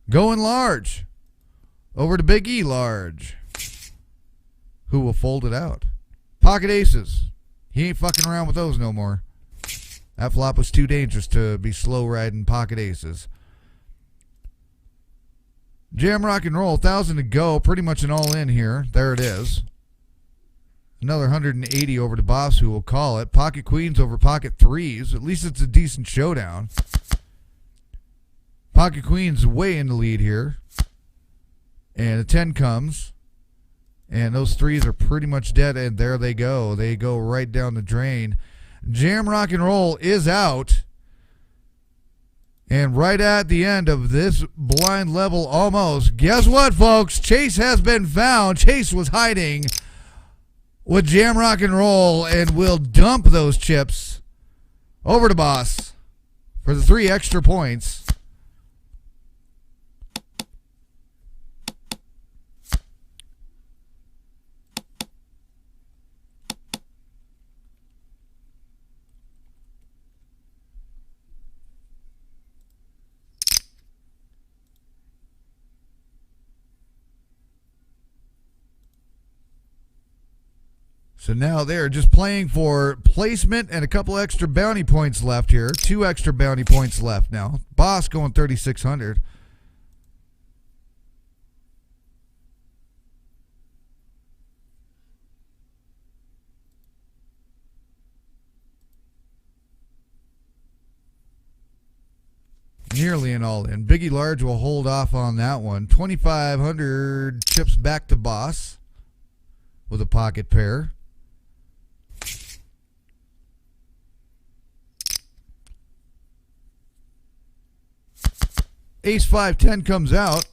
going large. Over to Big E large, who will fold it out. Pocket aces. He ain't fucking around with those no more. That flop was too dangerous to be slow riding pocket aces. Jam, rock, and roll, 1,000 to go. Pretty much an all in here. There it is. Another 180 over to Boss, who will call it. Pocket queens over pocket threes. At least it's a decent showdown. Pocket queens way in the lead here. And a 10 comes. And those threes are pretty much dead, and there they go. They go right down the drain. Jam, rock, and roll is out. And right at the end of this blind level almost, guess what, folks? Chase has been found. Chase was hiding with jam, rock, and roll, and will dump those chips over to Boss for the 3 extra points. So now they're just playing for placement and a couple extra bounty points left here. 2 extra bounty points left now. Boss going 3,600. all in. Biggie Large will hold off on that one. 2,500 chips back to boss with a pocket pair. Ace 5-10 comes out.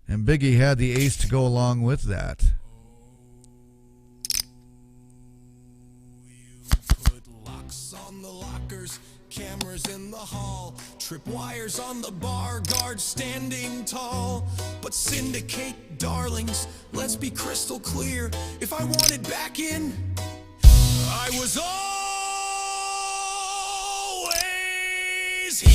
And Biggie had the ace to go along with that. You put locks on the lockers, cameras in the hall, tripwires on the bar, guards standing tall. But Syndicate, darlings, let's be crystal clear. If I wanted back in, I was always here.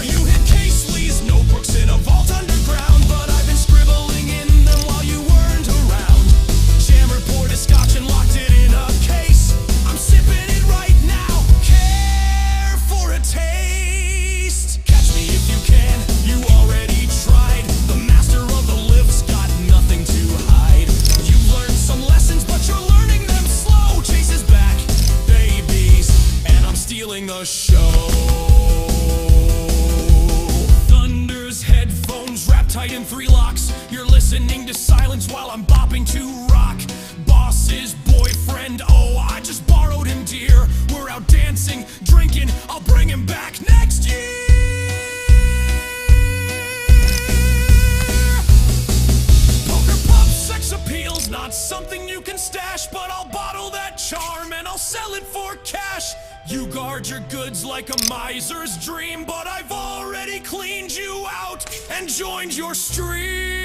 You hid Casely's notebooks in a vault underground, but I've been scribbling in them while you weren't around. Jammer poured a scotch and locked it in a case. I'm sipping it right now. Care for a taste? Catch me if you can. You already tried. The master of the lift's got nothing to hide. You've learned some lessons, but you're learning them slow. Chase is back, babies, and I'm stealing the show. Thunder's headphones wrapped tight in 3 locks. You're listening to silence while I'm bopping to rock. Boss's boyfriend, oh, I just borrowed him, dear. We're out dancing, drinking, I'll bring him back next year. Poker pop sex appeal's not something you can stash, but I'll bottle that charm and I'll sell it for cash. You guard your goods like a miser's dream, but I've already cleaned you out and joined your stream.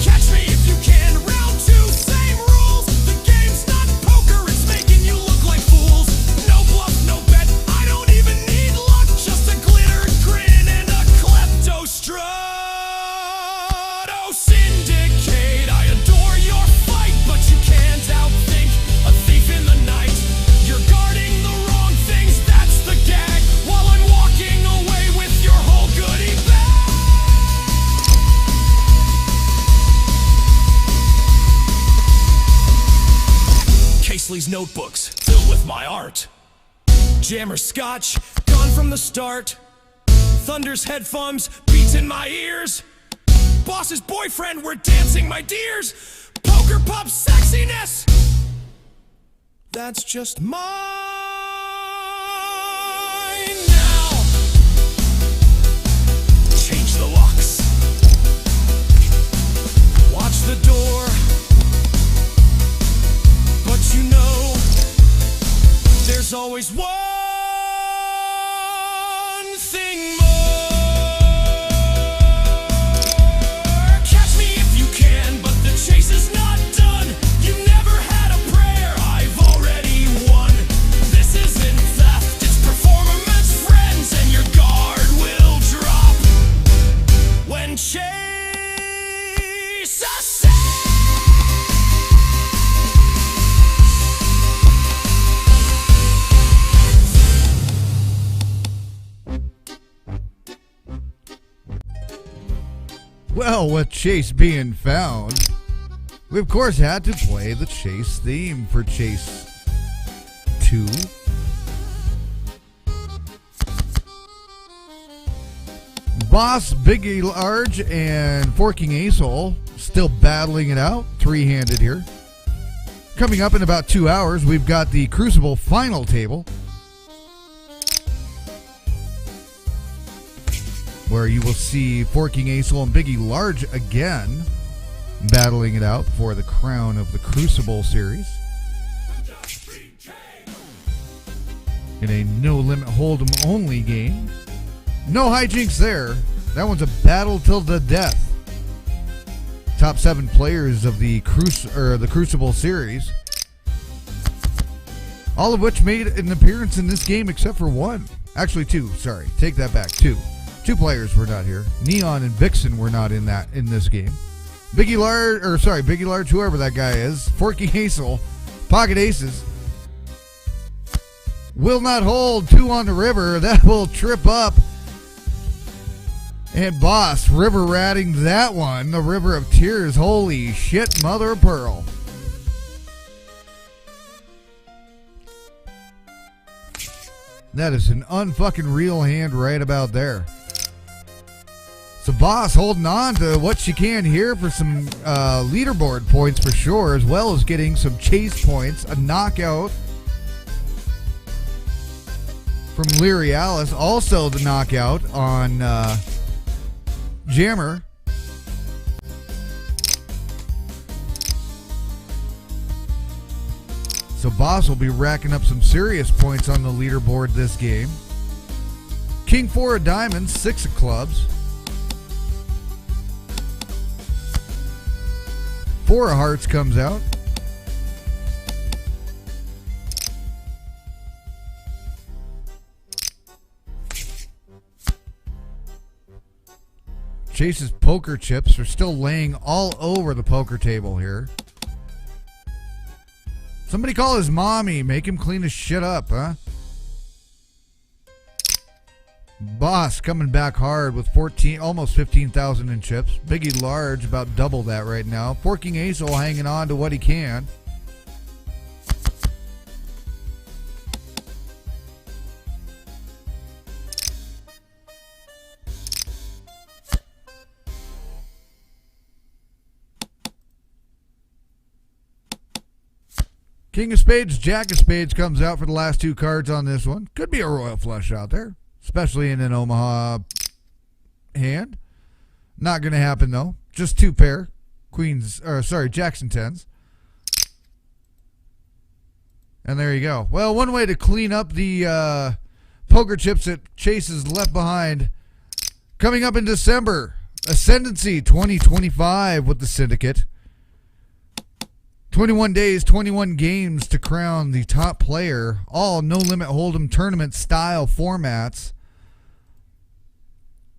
Catch me if you can, round 2, same rules. The game's not poker, it's making you look like fools. No bluff, no bet, I don't even need luck. Just a glitter grin and a klepto strut. Oh, Syndicate, I adore your fight, but you can't outthink a thief in the night. You're guarding the wrong things, that's the gag, while I'm walking away with your whole goodie bag. Casely's notebooks filled with my art. Jammer scotch, gone from the start. Thunder's headphones, beats in my ears. Boss's boyfriend, we're dancing, my dears. Poker pop sexiness, that's just mine now. Change the locks, watch the door, but you know there's always one thing more. Catch me if you can, but the chase is not done. You never had a prayer, I've already won. This isn't theft, it's performance, friends, and your guard will drop when chase ascends. Well, with Chase being found, we of course had to play the Chase theme for Chase 2. Boss, Biggie Large, and Forking Acehole still battling it out, 3-handed here. Coming up in about 2 hours, we've got the Crucible final table, where you will see Forking Acehole and Biggie Large again battling it out for the crown of the Crucible series in a no-limit hold'em only game. No hijinks there. That one's a battle till the death. Top 7 players of the Crucible series, all of which made an appearance in this game except for one. Actually 2, sorry. Take that back. 2 players were not here. Neon and Vixen were not in this game. Biggie Large, whoever that guy is, Forking Acehole, Pocket Aces, will not hold 2 on the river. That will trip up And Boss river ratting that one. The River of Tears. Holy shit, mother of pearl. That is an unfucking real hand right about there. So Boss holding on to what she can here for some leaderboard points for sure, as well as getting some chase points, a knockout from Leary Alice. Also the knockout on Jammer. So Boss will be racking up some serious points on the leaderboard this game. King 4 of diamonds, 6 of clubs. 4 of hearts comes out. Chase's poker chips are still laying all over the poker table here. Somebody call his mommy. Make him clean his shit up, huh? Boss coming back hard with 14, almost 15,000 in chips. Biggie Large about double that right now. Forking Ace-O hanging on to what he can. King of Spades, Jack of Spades comes out for the last 2 cards on this one. Could be a royal flush out there, especially in an Omaha hand. Not going to happen, though. Just 2 pair. Jacks and 10s. And there you go. Well, one way to clean up the poker chips that Chase has left behind. Coming up in December, Ascendancy 2025 with the Syndicate. 21 days, 21 games to crown the top player. All no-limit hold'em tournament style formats.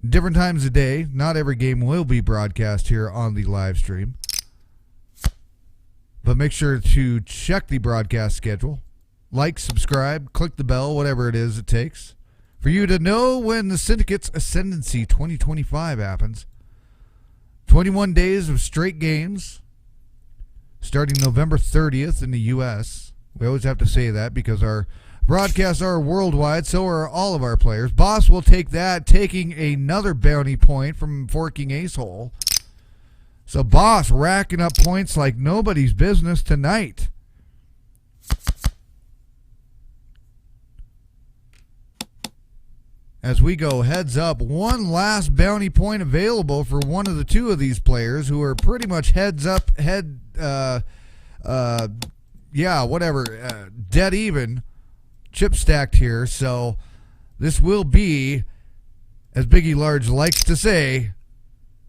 Different times a day. Not every game will be broadcast here on the live stream. But make sure to check the broadcast schedule. Like, subscribe, click the bell, whatever it is it takes for you to know when the Syndicate's Ascendancy 2025 happens. 21 days of straight games. Starting November 30th in the U.S. We always have to say that because our broadcasts are worldwide, so are all of our players. Boss will take that, taking another bounty point from Forking Ace-Hole. So Boss racking up points like nobody's business tonight. As we go heads up, one last bounty point available for one of the 2 of these players who are pretty much heads up, dead even, chip stacked here. So this will be, as Biggie Large likes to say,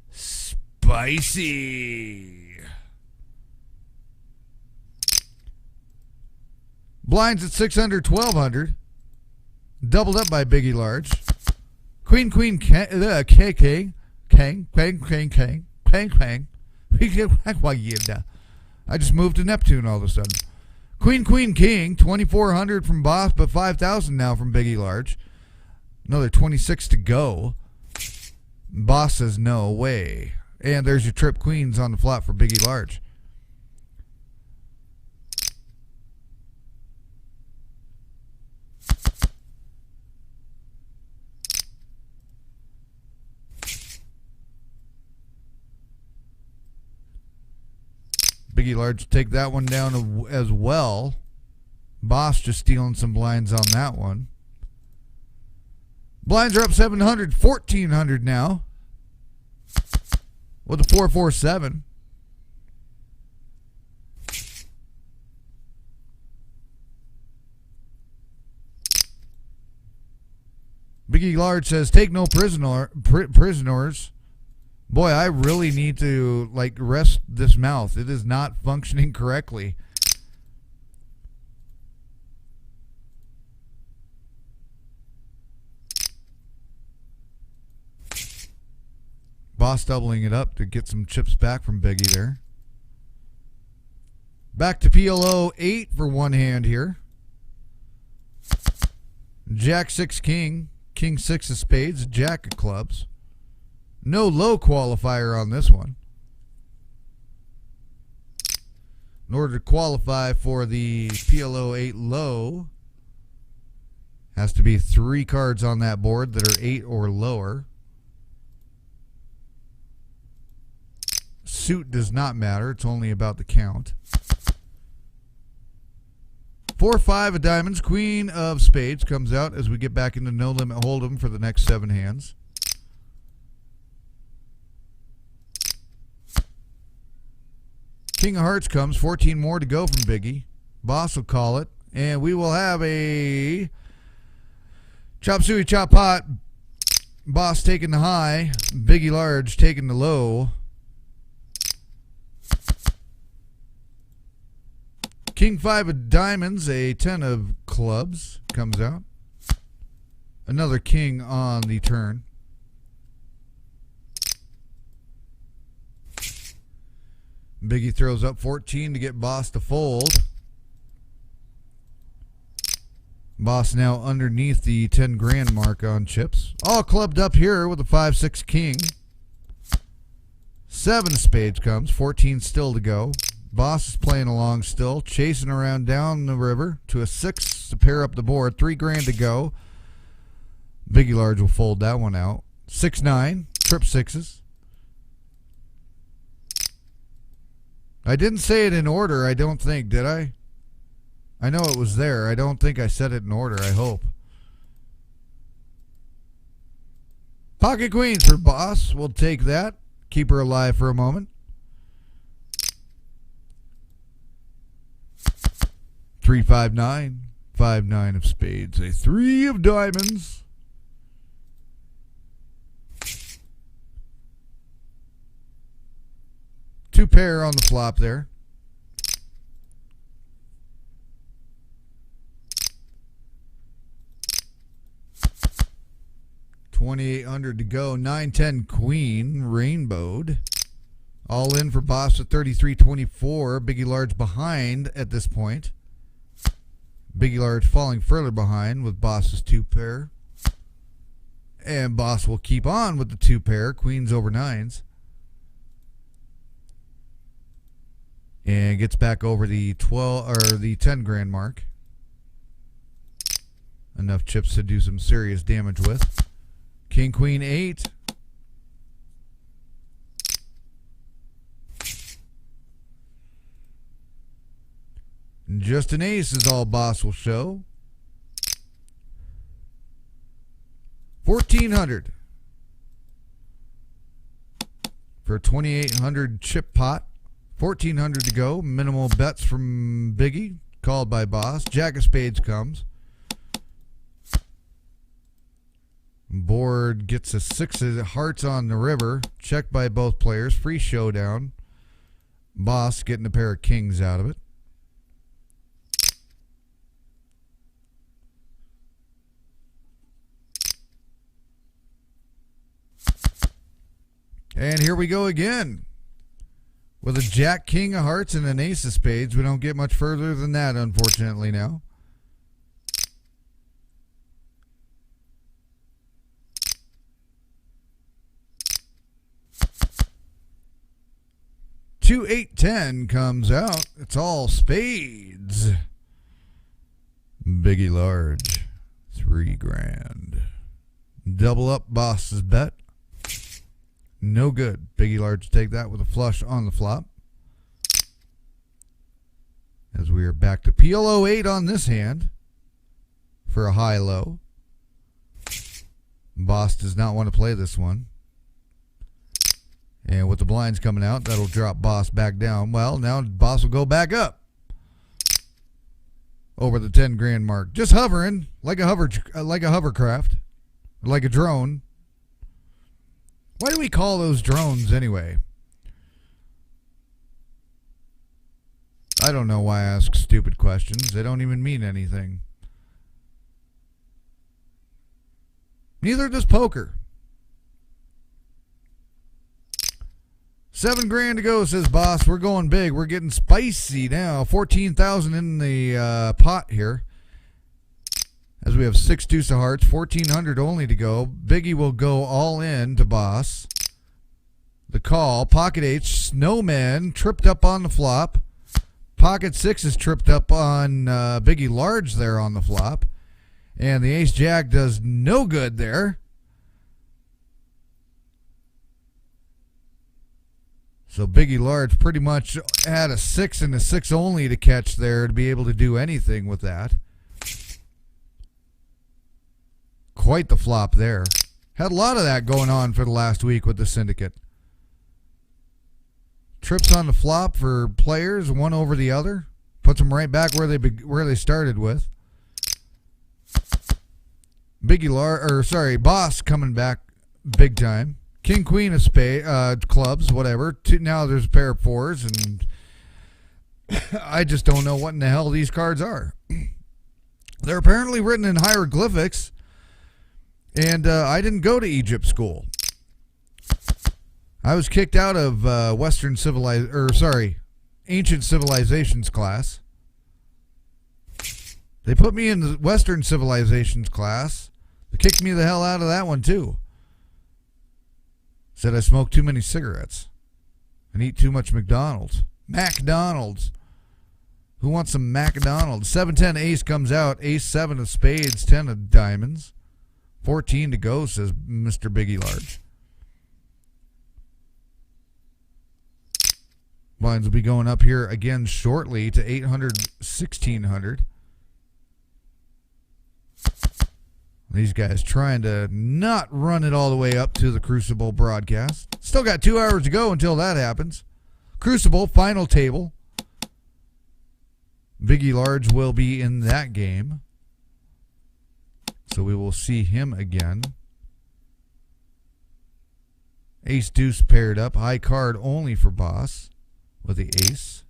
spicy. Blinds at 600, 1200. Doubled up by Biggie Large. Queen, K, Kang, Kang. I just moved to Neptune all of a sudden. Queen, King, 2,400 from Boss, but 5,000 now from Biggie Large. Another 26 to go. Boss says no way. And there's your trip queens on the flop for Biggie Large. Biggie Large take that one down as well. Boss just stealing some blinds on that one. Blinds are up 700, 1,400 now. With a 447. Biggie Large says, take no prisoners. Boy, I really need to rest this mouth. It is not functioning correctly. Boss doubling it up to get some chips back from Biggie there. Back to PLO 8 for one hand here. Jack 6 King, King 6 of spades, Jack of clubs. No low qualifier on this one. In order to qualify for the PLO 8 low, has to be 3 cards on that board that are 8 or lower. Suit does not matter. It's only about the count. 4-5 of diamonds. Queen of spades comes out as we get back into no limit hold'em for the next 7 hands. King of hearts comes. 14 more to go from Biggie. Boss will call it. And we will have a chop suey chop pot. Boss taking the high. Biggie large taking the low. King 5 of diamonds, a 10 of clubs comes out. Another king on the turn. Biggie throws up 14 to get Boss to fold. Boss now underneath the 10 grand mark on chips. All clubbed up here with a 5-6 king. 7 of spades comes, 14 still to go. Boss is playing along still, chasing around down the river to a 6 to pair up the board. 3 grand to go. Biggie large will fold that one out. 6-9, trip 6s. I didn't say it in order, I don't think, did I? I know it was there. I don't think I said it in order, I hope. Pocket queens for Boss. We'll take that. Keep her alive for a moment. 3-5-9. 5-9 of spades. A 3 of diamonds. Two pair on the flop there. $2,800 to go. 9-10 queen, rainbowed. All in for Boss at 33.24. Biggie large behind at this point. Biggie large falling further behind with Boss's 2 pair. And Boss will keep on with the 2 pair. Queens over 9s. And gets back over the 12 or the 10 grand mark. Enough chips to do some serious damage with. King, queen, 8. Just an ace is all Boss will show. 1,400 for a 2,800 chip pot. 1,400 to go. Minimal bets from Biggie. Called by Boss. Jack of spades comes. Board gets a 6 of hearts on the river. Checked by both players. Free showdown. Boss getting a pair of kings out of it. And here we go again. With a jack, king of hearts, and an ace of spades. We don't get much further than that, unfortunately, now. Two, 8, 10 comes out. It's all spades. Biggie large. 3 grand. Double up Boss's bet. No good. Biggie large take that with a flush on the flop. As we are back to PLO 8 on this hand for a high-low. Boss does not want to play this one. And with the blinds coming out, that'll drop Boss back down. Well, now Boss will go back up over the 10 grand mark. Just hovering like a hovercraft, like a drone. Why do we call those drones anyway? I don't know why I ask stupid questions. They don't even mean anything. Neither does poker. 7 grand to go, says Boss. We're going big. We're getting spicy now. 14,000 in the pot here. As we have 6 deuce of hearts, 1,400 only to go. Biggie will go all in to Boss. the call. Pocket 8, Snowman tripped up on the flop. Pocket 6 is tripped up on Biggie Large there on the flop. And the Ace-Jack does no good there. So Biggie Large pretty much had a 6 and a 6 only to catch there to be able to do anything with that. Quite the flop there. Had a lot of that going on for the last week with the Syndicate. Trips on the flop for players, one over the other. Puts them right back where they started with. Boss coming back big time. King, Queen of clubs, whatever. Now there's a pair of 4s, and I just don't know what in the hell these cards are. They're apparently written in hieroglyphics, and I didn't go to Egypt school. I was kicked out of ancient civilizations class. They put me in the Western civilizations class. They kicked me the hell out of that one too. Said I smoke too many cigarettes and eat too much McDonald's. McDonald's. Who wants some McDonald's? 7-10 ace comes out. Ace 7 of spades, 10 of diamonds. 14 to go, says Mr. Biggie Large. Blinds will be going up here again shortly to 800, 1600. These guys trying to not run it all the way up to the Crucible broadcast. Still got 2 hours to go until that happens. Crucible, final table. Biggie Large will be in that game. So we will see him again. Ace Deuce paired up. High card only for Boss with the ace.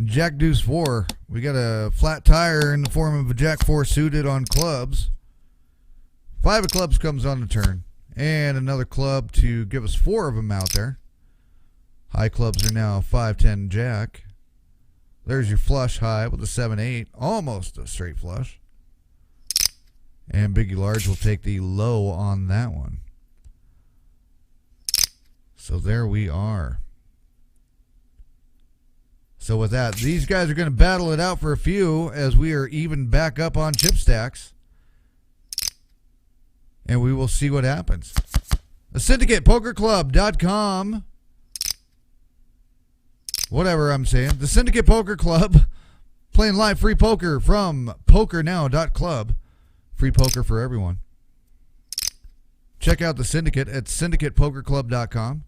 Jack Deuce 4. We got a flat tire in the form of a Jack 4 suited on clubs. 5 of clubs comes on the turn. And another club to give us 4 of them out there. High clubs are now 5-10 Jack. There's your flush high with a 7-8. Almost a straight flush. And Biggie Large will take the low on that one. So there we are. So with that, these guys are going to battle it out for a few as we are even back up on chip stacks. And we will see what happens. The Syndicate, PokerClub.com. Whatever I'm saying. The Syndicate Poker Club. Playing live free poker from PokerNow.club. Free poker for everyone. Check out the Syndicate at SyndicatePokerClub.com.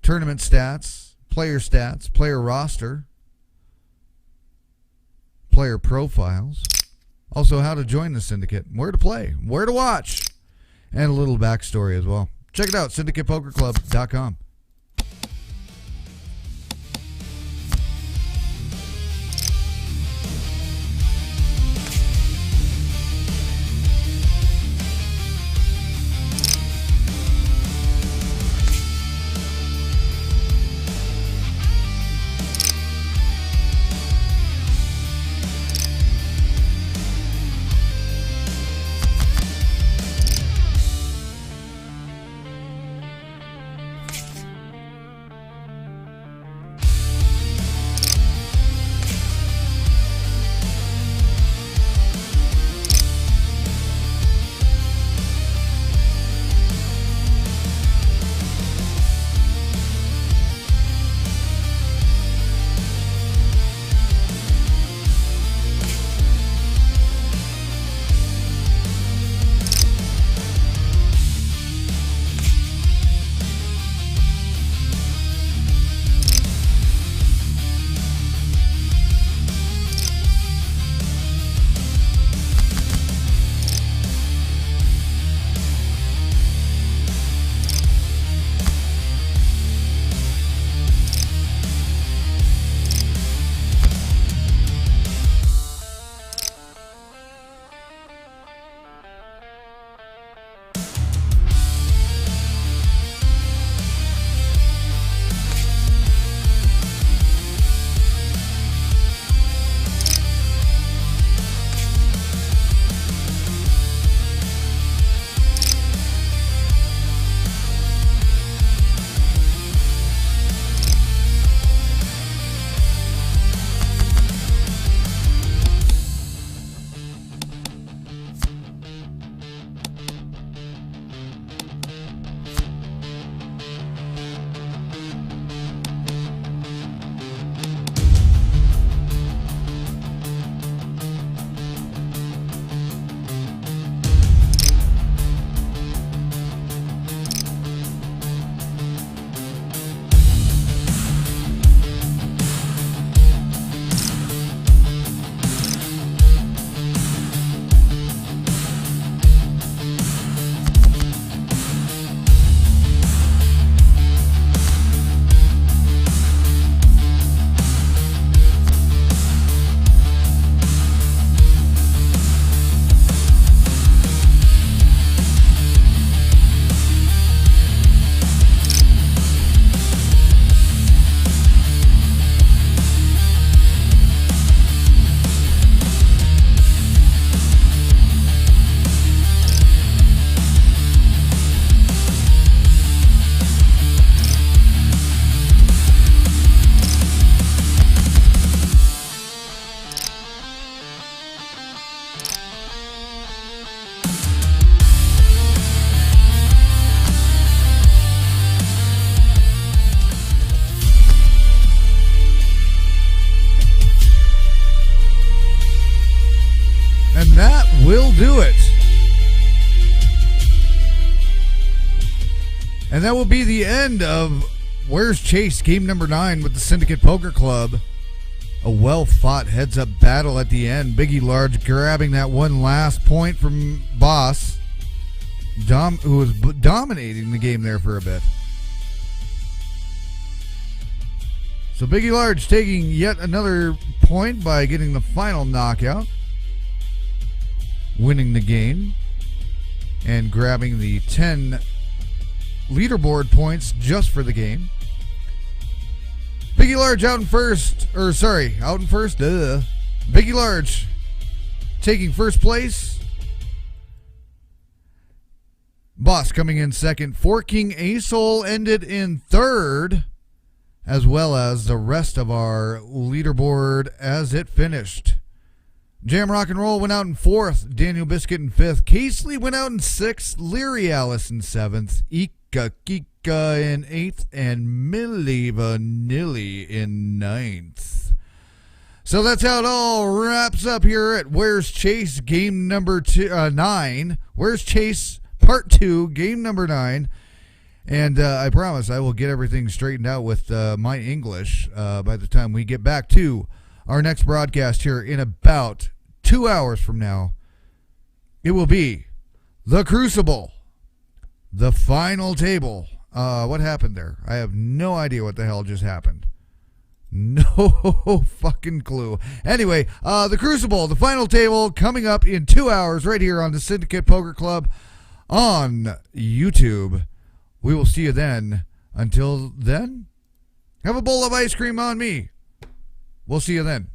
Tournament stats. Player roster, player profiles, also how to join the Syndicate, where to play, where to watch, and a little backstory as well. Check it out, SyndicatePokerClub.com. that will do it. And that will be the end of Where's Chase, game number 9 with the Syndicate Poker Club. A well-fought heads-up battle at the end. Biggie Large grabbing that one last point from Boss, who was dominating the game there for a bit. So Biggie Large taking yet another point by getting the final knockout, winning the game, and grabbing the 10 leaderboard points just for the game. Biggie Large out in first. Biggie Large taking first place. Boss coming in second. 4 King Ace-Hole ended in third, as well as the rest of our leaderboard as it finished. Jam Rock and Roll went out in fourth. Daniel Biscuit in fifth. Casely went out in sixth. Leary Alice in seventh. Ika Kika in eighth. And Millie Vanilli in ninth. So that's how it all wraps up here at Where's Chase, game number 9. Where's Chase, part 2, game number 9. And I promise I will get everything straightened out with my English by the time we get back to our next broadcast here in about 2 hours from now. It will be The Crucible, the final table. What happened there? I have no idea what the hell just happened. No fucking clue. Anyway, The Crucible, the final table, coming up in 2 hours right here on the Syndicate Poker Club on YouTube. We will see you then. Until then, have a bowl of ice cream on me. We'll see you then.